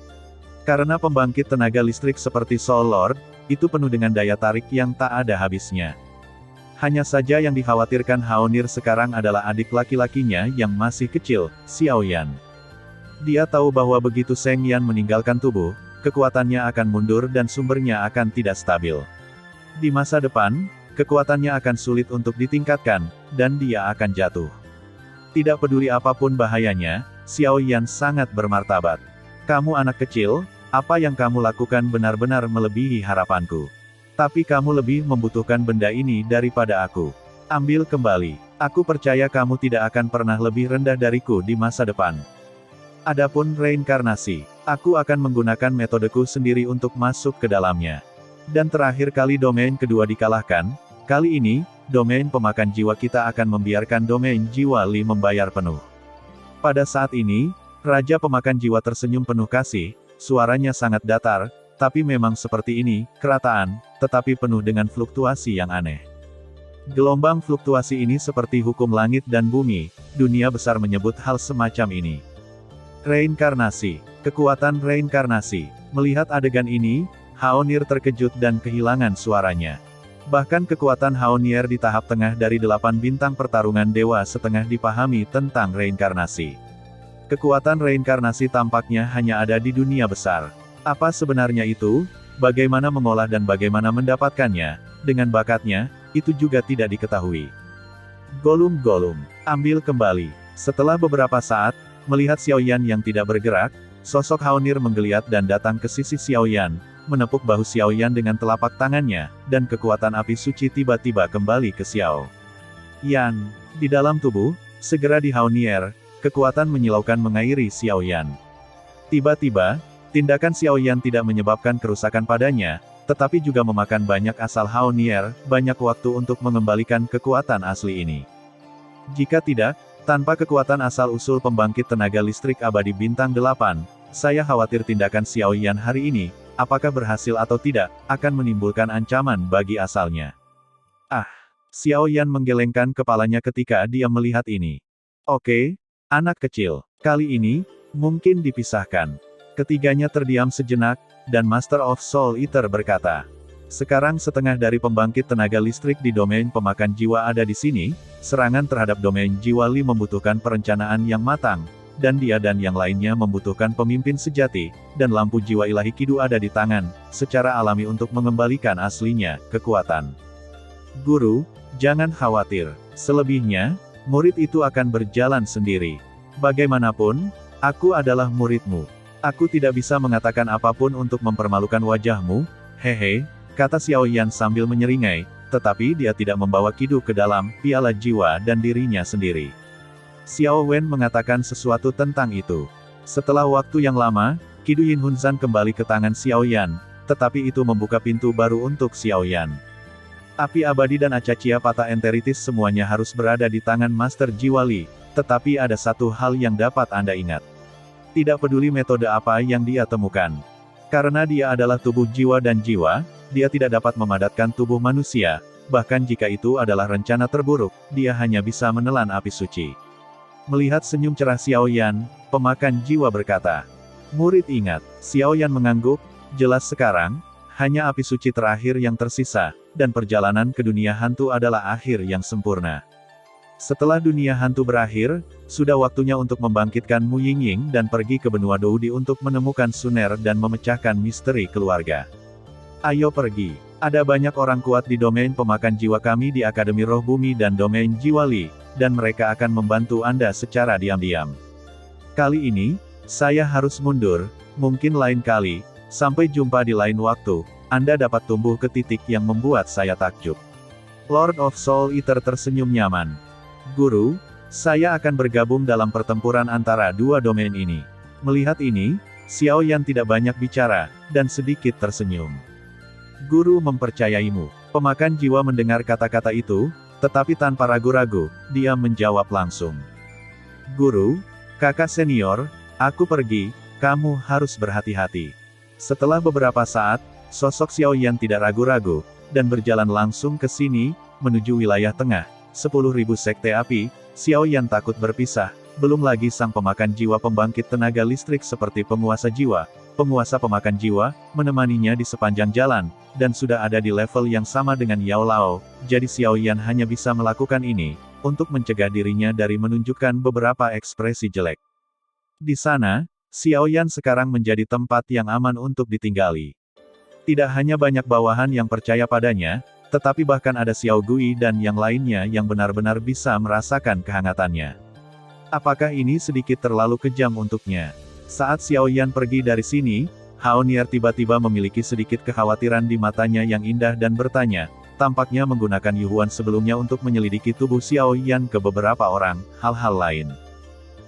Karena pembangkit tenaga listrik seperti Soul Lord, itu penuh dengan daya tarik yang tak ada habisnya. Hanya saja yang dikhawatirkan Haonir sekarang adalah adik laki-lakinya yang masih kecil, Xiao Yan. Dia tahu bahwa begitu Seng Yan meninggalkan tubuh, kekuatannya akan mundur dan sumbernya akan tidak stabil. Di masa depan, kekuatannya akan sulit untuk ditingkatkan, dan dia akan jatuh. Tidak peduli apapun bahayanya, Xiao Yan sangat bermartabat. Kamu anak kecil, apa yang kamu lakukan benar-benar melebihi harapanku. Tapi kamu lebih membutuhkan benda ini daripada aku. Ambil kembali. Aku percaya kamu tidak akan pernah lebih rendah dariku di masa depan. Adapun reinkarnasi, aku akan menggunakan metodeku sendiri untuk masuk ke dalamnya. Dan terakhir kali domain kedua dikalahkan, kali ini, domain pemakan jiwa kita akan membiarkan domain jiwa Li membayar penuh. Pada saat ini, Raja Pemakan Jiwa tersenyum penuh kasih, suaranya sangat datar, tapi memang seperti ini, kerataan, tetapi penuh dengan fluktuasi yang aneh. Gelombang fluktuasi ini seperti hukum langit dan bumi, dunia besar menyebut hal semacam ini. Reinkarnasi, kekuatan reinkarnasi. Melihat adegan ini, Haonir terkejut dan kehilangan suaranya. Bahkan kekuatan Haonir di tahap tengah dari 8 bintang pertarungan dewa setengah dipahami tentang reinkarnasi. Kekuatan reinkarnasi tampaknya hanya ada di dunia besar. Apa sebenarnya itu? Bagaimana mengolah dan bagaimana mendapatkannya? Dengan bakatnya, itu juga tidak diketahui. Golum, ambil kembali. Setelah beberapa saat, melihat Xiao Yan yang tidak bergerak, sosok Haonir menggeliat dan datang ke sisi Xiao Yan, menepuk bahu Xiao Yan dengan telapak tangannya, dan kekuatan api suci tiba-tiba kembali ke Xiao Yan. Di dalam tubuh, segera di Haonir, kekuatan menyilaukan mengairi Xiao Yan. Tiba-tiba, tindakan Xiao Yan tidak menyebabkan kerusakan padanya, tetapi juga memakan banyak asal Haonir, banyak waktu untuk mengembalikan kekuatan asli ini. Jika tidak, tanpa kekuatan asal-usul pembangkit tenaga listrik abadi bintang 8, saya khawatir tindakan Xiao Yan hari ini, apakah berhasil atau tidak, akan menimbulkan ancaman bagi asalnya. Ah! Xiao Yan menggelengkan kepalanya ketika dia melihat ini. Oke, anak kecil, kali ini, mungkin dipisahkan. Ketiganya terdiam sejenak, dan Master of Soul Eater berkata, sekarang setengah dari pembangkit tenaga listrik di domain pemakan jiwa ada di sini, serangan terhadap domain jiwa Li membutuhkan perencanaan yang matang, dan dia dan yang lainnya membutuhkan pemimpin sejati, dan lampu jiwa ilahi Kidu ada di tangan, secara alami untuk mengembalikan aslinya, kekuatan. Guru, jangan khawatir. Selebihnya, murid itu akan berjalan sendiri. Bagaimanapun, aku adalah muridmu. Aku tidak bisa mengatakan apapun untuk mempermalukan wajahmu, hehe, kata Xiao Yan sambil menyeringai, tetapi dia tidak membawa Kidu ke dalam piala jiwa dan dirinya sendiri. Xiao Wen mengatakan sesuatu tentang itu. Setelah waktu yang lama, Kidu Yin Hunzan kembali ke tangan Xiao Yan, tetapi itu membuka pintu baru untuk Xiao Yan. Api abadi dan Acacia Pata Enteritis semuanya harus berada di tangan Master Jiwa Li, tetapi ada satu hal yang dapat Anda ingat. Tidak peduli metode apa yang dia temukan. Karena dia adalah tubuh jiwa dan jiwa, dia tidak dapat memadatkan tubuh manusia, bahkan jika itu adalah rencana terburuk, dia hanya bisa menelan api suci. Melihat senyum cerah Xiao Yan, pemakan jiwa berkata, murid ingat. Xiao Yan mengangguk, jelas sekarang, hanya api suci terakhir yang tersisa, dan perjalanan ke dunia hantu adalah akhir yang sempurna. Setelah dunia hantu berakhir, sudah waktunya untuk membangkitkan Mu Yingying dan pergi ke benua Doudi untuk menemukan Suner dan memecahkan misteri keluarga. Ayo pergi. Ada banyak orang kuat di domain pemakan jiwa kami di Akademi Roh Bumi dan domain Jiwa Li, dan mereka akan membantu Anda secara diam-diam. Kali ini, saya harus mundur, mungkin lain kali, sampai jumpa di lain waktu, Anda dapat tumbuh ke titik yang membuat saya takjub. Lord of Soul Eater tersenyum nyaman. Guru, saya akan bergabung dalam pertempuran antara dua domain ini. Melihat ini, Xiao Yan tidak banyak bicara, dan sedikit tersenyum. Guru mempercayaimu. Pemakan jiwa mendengar kata-kata itu, tetapi tanpa ragu-ragu, dia menjawab langsung. Guru, kakak senior, aku pergi, kamu harus berhati-hati. Setelah beberapa saat, sosok Xiao Yan tidak ragu-ragu, dan berjalan langsung ke sini, menuju wilayah tengah. 10.000 sekte api, Xiao Yan takut berpisah, belum lagi sang pemakan jiwa pembangkit tenaga listrik seperti penguasa jiwa, penguasa pemakan jiwa, menemaninya di sepanjang jalan, dan sudah ada di level yang sama dengan Yao Lao, jadi Xiao Yan hanya bisa melakukan ini, untuk mencegah dirinya dari menunjukkan beberapa ekspresi jelek. Di sana, Xiao Yan sekarang menjadi tempat yang aman untuk ditinggali. Tidak hanya banyak bawahan yang percaya padanya, tetapi bahkan ada Xiao Gui dan yang lainnya yang benar-benar bisa merasakan kehangatannya. Apakah ini sedikit terlalu kejam untuknya? Saat Xiao Yan pergi dari sini, Hao Nier tiba-tiba memiliki sedikit kekhawatiran di matanya yang indah dan bertanya, tampaknya menggunakan Yuhuan sebelumnya untuk menyelidiki tubuh Xiao Yan ke beberapa orang, hal-hal lain.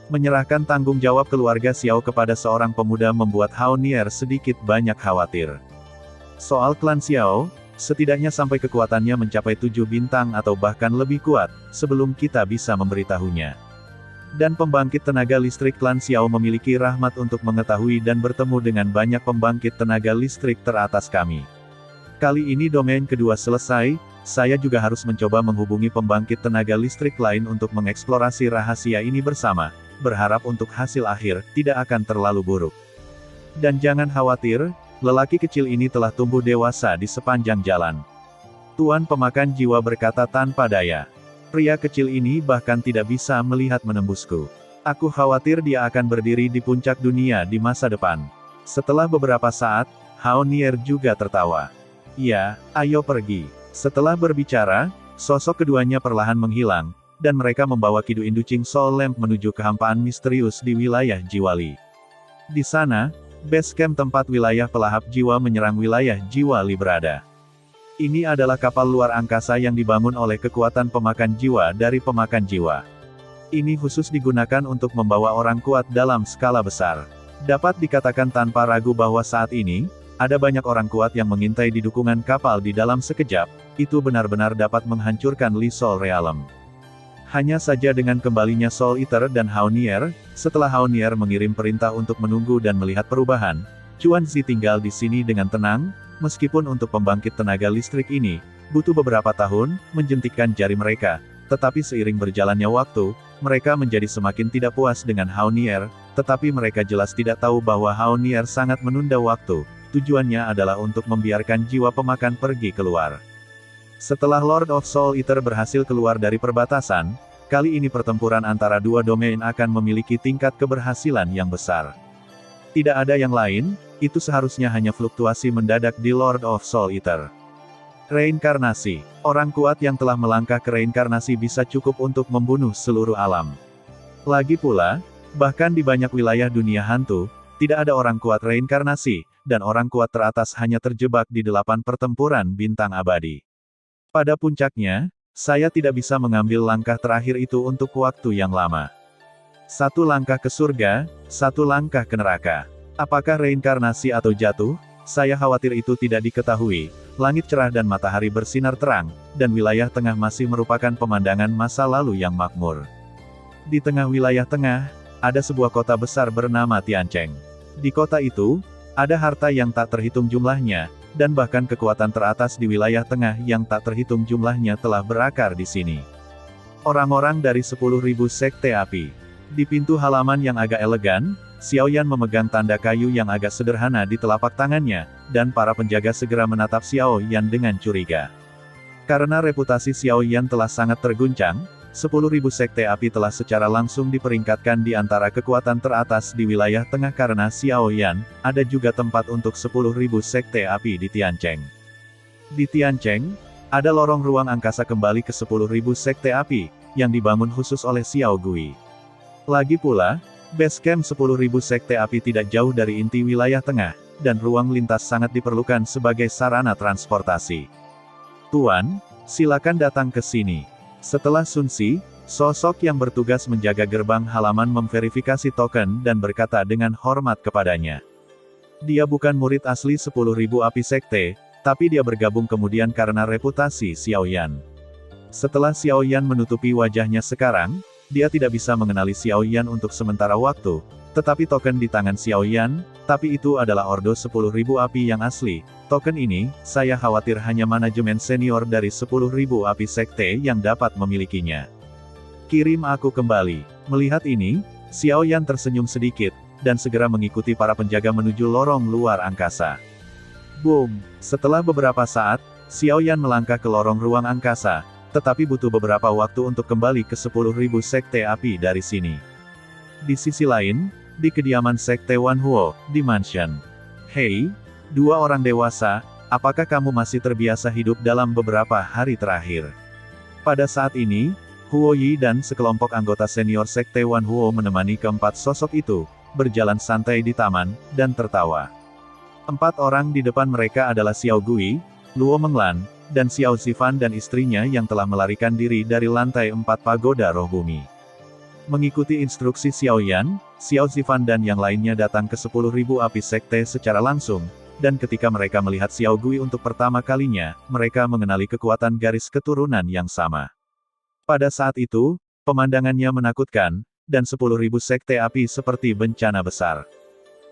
Menyerahkan tanggung jawab keluarga Xiao kepada seorang pemuda membuat Hao Nier sedikit banyak khawatir. Soal klan Xiao, setidaknya sampai kekuatannya mencapai 7 bintang atau bahkan lebih kuat, sebelum kita bisa memberitahunya. Dan pembangkit tenaga listrik klan Xiao memiliki rahmat untuk mengetahui dan bertemu dengan banyak pembangkit tenaga listrik teratas kami. Kali ini domain kedua selesai, saya juga harus mencoba menghubungi pembangkit tenaga listrik lain untuk mengeksplorasi rahasia ini bersama, berharap untuk hasil akhir tidak akan terlalu buruk. Dan jangan khawatir, lelaki kecil ini telah tumbuh dewasa di sepanjang jalan. Tuan pemakan jiwa berkata tanpa daya. Pria kecil ini bahkan tidak bisa melihat menembusku. Aku khawatir dia akan berdiri di puncak dunia di masa depan. Setelah beberapa saat, Hao Nier juga tertawa. Ya, ayo pergi. Setelah berbicara, sosok keduanya perlahan menghilang, dan mereka membawa Kidu Inducing Soul Lamp menuju kehampaan misterius di wilayah Jiwali. Di sana, base camp tempat wilayah pelahap jiwa menyerang wilayah Jiwali berada. Ini adalah kapal luar angkasa yang dibangun oleh kekuatan pemakan jiwa dari pemakan jiwa. Ini khusus digunakan untuk membawa orang kuat dalam skala besar. Dapat dikatakan tanpa ragu bahwa saat ini, ada banyak orang kuat yang mengintai di dukungan kapal di dalam sekejap, itu benar-benar dapat menghancurkan Li Soul Realm. Hanya saja dengan kembalinya Soul Eater dan Hao Nier, setelah Hao Nier mengirim perintah untuk menunggu dan melihat perubahan, Chuan Zi tinggal di sini dengan tenang, meskipun untuk pembangkit tenaga listrik ini, butuh beberapa tahun, menjentikkan jari mereka, tetapi seiring berjalannya waktu, mereka menjadi semakin tidak puas dengan Hao Nier, tetapi mereka jelas tidak tahu bahwa Hao Nier sangat menunda waktu, tujuannya adalah untuk membiarkan jiwa pemakan pergi keluar. Setelah Lord of Soul Eater berhasil keluar dari perbatasan, kali ini pertempuran antara dua domain akan memiliki tingkat keberhasilan yang besar. Tidak ada yang lain, itu seharusnya hanya fluktuasi mendadak di Lord of Soul Eater. Reinkarnasi. Orang kuat yang telah melangkah ke reinkarnasi bisa cukup untuk membunuh seluruh alam. Lagi pula, bahkan di banyak wilayah dunia hantu, tidak ada orang kuat reinkarnasi, dan orang kuat teratas hanya terjebak di 8 pertempuran bintang abadi. Pada puncaknya, saya tidak bisa mengambil langkah terakhir itu untuk waktu yang lama. Satu langkah ke surga, satu langkah ke neraka. Apakah reinkarnasi atau jatuh? Saya khawatir itu tidak diketahui. Langit cerah dan matahari bersinar terang, dan wilayah tengah masih merupakan pemandangan masa lalu yang makmur. Di tengah wilayah tengah, ada sebuah kota besar bernama Tiancheng. Di kota itu, ada harta yang tak terhitung jumlahnya, dan bahkan kekuatan teratas di wilayah tengah yang tak terhitung jumlahnya telah berakar di sini. Orang-orang dari 10.000 sekte api. Di pintu halaman yang agak elegan, Xiao Yan memegang tanda kayu yang agak sederhana di telapak tangannya, dan para penjaga segera menatap Xiao Yan dengan curiga. Karena reputasi Xiao Yan telah sangat terguncang, 10.000 sekte api telah secara langsung diperingkatkan di antara kekuatan teratas di wilayah tengah karena Xiaoyan, ada juga tempat untuk 10.000 sekte api di Tiancheng. Di Tiancheng, ada lorong ruang angkasa kembali ke 10.000 sekte api, yang dibangun khusus oleh Xiao Gui. Lagi pula, base camp 10.000 sekte api tidak jauh dari inti wilayah tengah, dan ruang lintas sangat diperlukan sebagai sarana transportasi. Tuan, silakan datang ke sini. Setelah Sun Si, sosok yang bertugas menjaga gerbang halaman memverifikasi token dan berkata dengan hormat kepadanya. Dia bukan murid asli 10.000 api sekte, tapi dia bergabung kemudian karena reputasi Xiaoyan. Setelah Xiaoyan menutupi wajahnya sekarang, dia tidak bisa mengenali Xiaoyan untuk sementara waktu, tetapi token di tangan Xiaoyan, tapi itu adalah Ordo 10.000 api yang asli. Token ini, saya khawatir hanya manajemen senior dari 10.000 api sekte yang dapat memilikinya. Kirim aku kembali. Melihat ini, Xiaoyan tersenyum sedikit, dan segera mengikuti para penjaga menuju lorong luar angkasa. Boom! Setelah beberapa saat, Xiaoyan melangkah ke lorong ruang angkasa, tetapi butuh beberapa waktu untuk kembali ke 10.000 sekte api dari sini. Di sisi lain, di kediaman sekte Wan Huo, di mansion. Hei, dua orang dewasa, apakah kamu masih terbiasa hidup dalam beberapa hari terakhir? Pada saat ini, Huo Yi dan sekelompok anggota senior sekte Wan Huo menemani keempat sosok itu, berjalan santai di taman, dan tertawa. Empat orang di depan mereka adalah Xiao Gui, Luo Menglan, dan Xiao Zifan dan istrinya yang telah melarikan diri dari lantai 4 pagoda roh bumi. Mengikuti instruksi Xiaoyan, Xiao Zifan dan yang lainnya datang ke 10.000 api sekte secara langsung, dan ketika mereka melihat Xiao Gui untuk pertama kalinya, mereka mengenali kekuatan garis keturunan yang sama. Pada saat itu, pemandangannya menakutkan, dan 10.000 sekte api seperti bencana besar.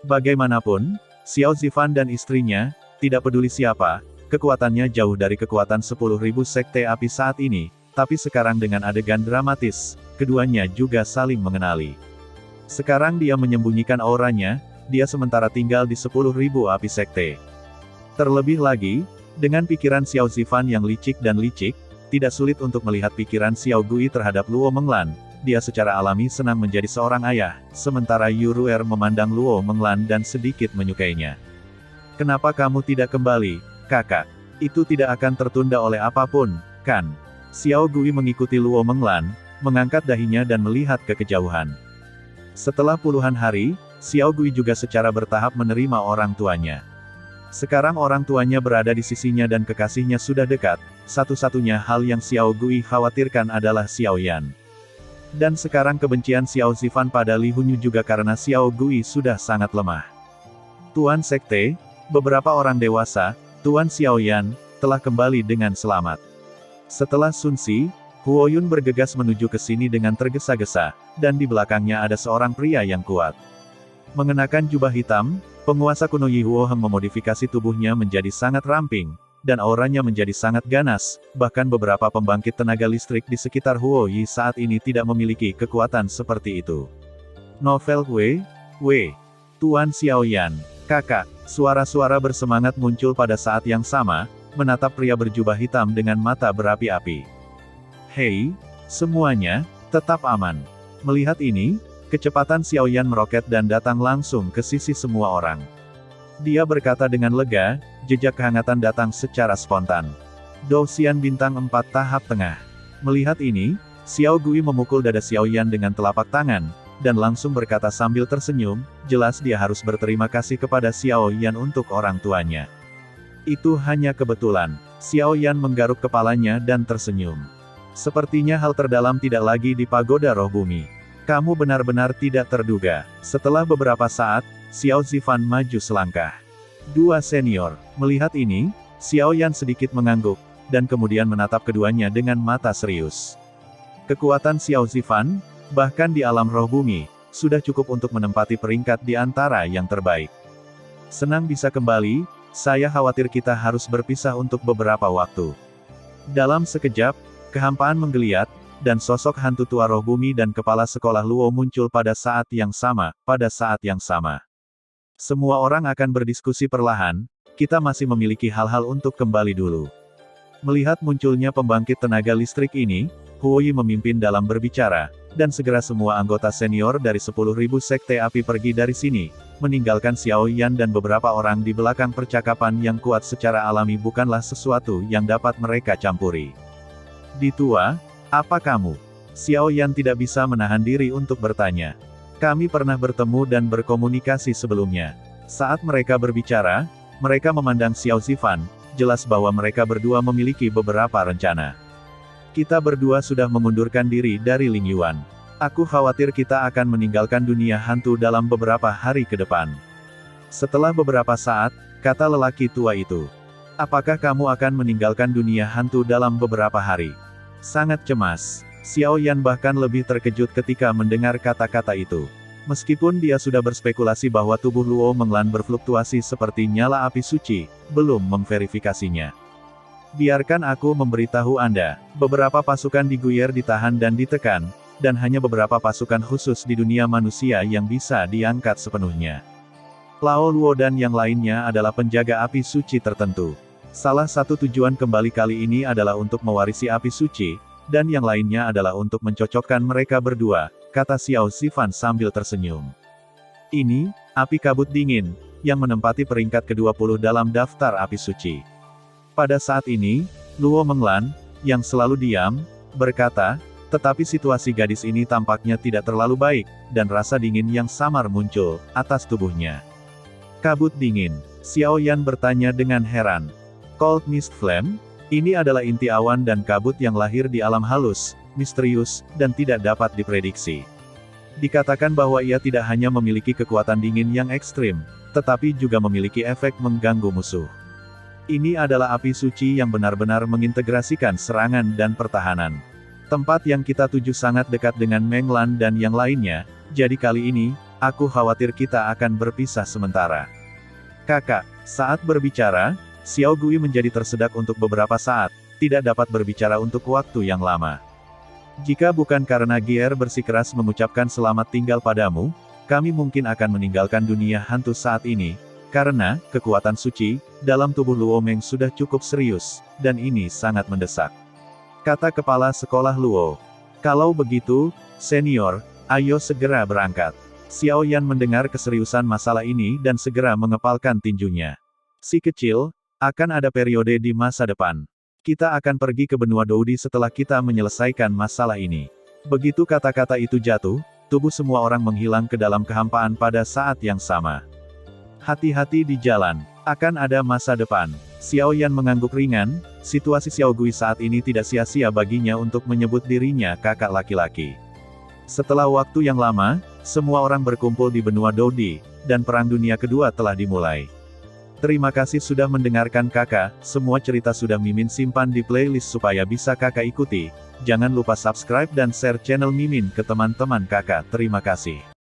Bagaimanapun, Xiao Zifan dan istrinya, tidak peduli siapa, kekuatannya jauh dari kekuatan 10.000 sekte api saat ini, tapi sekarang dengan adegan dramatis, keduanya juga saling mengenali. Sekarang dia menyembunyikan auranya, dia sementara tinggal di 10.000 api sekte. Terlebih lagi, dengan pikiran Xiao Zifan yang licik dan licik, tidak sulit untuk melihat pikiran Xiao Gui terhadap Luo Menglan. Dia secara alami senang menjadi seorang ayah, sementara Yu Ruer memandang Luo Menglan dan sedikit menyukainya. Kenapa kamu tidak kembali, kakak? Itu tidak akan tertunda oleh apapun, kan? Xiao Gui mengikuti Luo Menglan, mengangkat dahinya dan melihat ke kejauhan. Setelah puluhan hari, Xiao Gui juga secara bertahap menerima orang tuanya. Sekarang orang tuanya berada di sisinya dan kekasihnya sudah dekat, satu-satunya hal yang Xiao Gui khawatirkan adalah Xiaoyan. Dan sekarang kebencian Xiao Zifan pada Li Hunyu juga karena Xiao Gui sudah sangat lemah. Tuan Sekte, beberapa orang dewasa, Tuan Xiaoyan, telah kembali dengan selamat. Setelah Sun Si, Huo Yun bergegas menuju ke sini dengan tergesa-gesa, dan di belakangnya ada seorang pria yang kuat. Mengenakan jubah hitam, penguasa kuno Yi Huo Heng memodifikasi tubuhnya menjadi sangat ramping, dan auranya menjadi sangat ganas, bahkan beberapa pembangkit tenaga listrik di sekitar Huo Yi saat ini tidak memiliki kekuatan seperti itu. Novel Wei, Tuan Xiaoyan, kakak, suara-suara bersemangat muncul pada saat yang sama, menatap pria berjubah hitam dengan mata berapi-api. Hei, semuanya, tetap aman. Melihat ini, kecepatan Xiaoyan meroket dan datang langsung ke sisi semua orang. Dia berkata dengan lega, jejak kehangatan datang secara spontan. Douxian bintang 4 tahap tengah. Melihat ini, Xiao Gui memukul dada Xiaoyan dengan telapak tangan, dan langsung berkata sambil tersenyum, jelas dia harus berterima kasih kepada Xiaoyan untuk orang tuanya. Itu hanya kebetulan. Xiaoyan menggaruk kepalanya dan tersenyum. Sepertinya hal terdalam tidak lagi di pagoda roh bumi. Kamu benar-benar tidak terduga. Setelah beberapa saat, Xiao Zifan maju selangkah. Dua senior. Melihat ini, Xiaoyan sedikit mengangguk, dan kemudian menatap keduanya dengan mata serius. Kekuatan Xiao Zifan, bahkan di alam roh bumi, sudah cukup untuk menempati peringkat di antara yang terbaik. Senang bisa kembali, saya khawatir kita harus berpisah untuk beberapa waktu. Dalam sekejap, kehampaan menggeliat, dan sosok hantu tua roh bumi dan kepala sekolah Luo muncul pada saat yang sama, Semua orang akan berdiskusi perlahan, kita masih memiliki hal-hal untuk kembali dulu. Melihat munculnya pembangkit tenaga listrik ini, Huoyi memimpin dalam berbicara, dan segera semua anggota senior dari 10.000 sekte api pergi dari sini, meninggalkan Xiao Yan dan beberapa orang di belakang. Percakapan yang kuat secara alami bukanlah sesuatu yang dapat mereka campuri. Ditua, apa kamu? Xiao Yan tidak bisa menahan diri untuk bertanya. Kami pernah bertemu dan berkomunikasi sebelumnya. Saat mereka berbicara, mereka memandang Xiao Zifan, jelas bahwa mereka berdua memiliki beberapa rencana. Kita berdua sudah mengundurkan diri dari Ling Yuan. Aku khawatir kita akan meninggalkan dunia hantu dalam beberapa hari ke depan. Setelah beberapa saat, kata lelaki tua itu. Apakah kamu akan meninggalkan dunia hantu dalam beberapa hari? Sangat cemas. Xiao Yan bahkan lebih terkejut ketika mendengar kata-kata itu. Meskipun dia sudah berspekulasi bahwa tubuh Luo Menglan berfluktuasi seperti nyala api suci, belum memverifikasinya. Biarkan aku memberitahu Anda, beberapa pasukan di Guier ditahan dan ditekan, dan hanya beberapa pasukan khusus di dunia manusia yang bisa diangkat sepenuhnya. Lao Luo dan yang lainnya adalah penjaga api suci tertentu. Salah satu tujuan kembali kali ini adalah untuk mewarisi api suci, dan yang lainnya adalah untuk mencocokkan mereka berdua, kata Xiao Zifan sambil tersenyum. Ini, api kabut dingin, yang menempati peringkat ke-20 dalam daftar api suci. Pada saat ini, Luo Menglan, yang selalu diam, berkata, tetapi situasi gadis ini tampaknya tidak terlalu baik, dan rasa dingin yang samar muncul atas tubuhnya. Kabut dingin, Xiao Yan bertanya dengan heran. Cold Mist Flame? Ini adalah inti awan dan kabut yang lahir di alam halus, misterius, dan tidak dapat diprediksi. Dikatakan bahwa ia tidak hanya memiliki kekuatan dingin yang ekstrim, tetapi juga memiliki efek mengganggu musuh. Ini adalah api suci yang benar-benar mengintegrasikan serangan dan pertahanan. Tempat yang kita tuju sangat dekat dengan Menglan dan yang lainnya, jadi kali ini, aku khawatir kita akan berpisah sementara. Kakak, saat berbicara, Xiao Gui menjadi tersedak untuk beberapa saat, tidak dapat berbicara untuk waktu yang lama. Jika bukan karena Gier bersikeras mengucapkan selamat tinggal padamu, kami mungkin akan meninggalkan dunia hantu saat ini, karena, kekuatan suci, dalam tubuh Luo Meng sudah cukup serius, dan ini sangat mendesak. Kata kepala sekolah Luo. Kalau begitu, senior, ayo segera berangkat. Xiao Yan mendengar keseriusan masalah ini dan segera mengepalkan tinjunya. Si kecil, akan ada periode di masa depan. Kita akan pergi ke benua Doudi setelah kita menyelesaikan masalah ini. Begitu kata-kata itu jatuh, tubuh semua orang menghilang ke dalam kehampaan pada saat yang sama. Hati-hati di jalan, akan ada masa depan. Xiao Yan mengangguk ringan, situasi Xiao Gui saat ini tidak sia-sia baginya untuk menyebut dirinya kakak laki-laki. Setelah waktu yang lama, semua orang berkumpul di benua Doudi, dan Perang Dunia Kedua telah dimulai. Terima kasih sudah mendengarkan kakak, semua cerita sudah Mimin simpan di playlist supaya bisa kakak ikuti. Jangan lupa subscribe dan share channel Mimin ke teman-teman kakak. Terima kasih.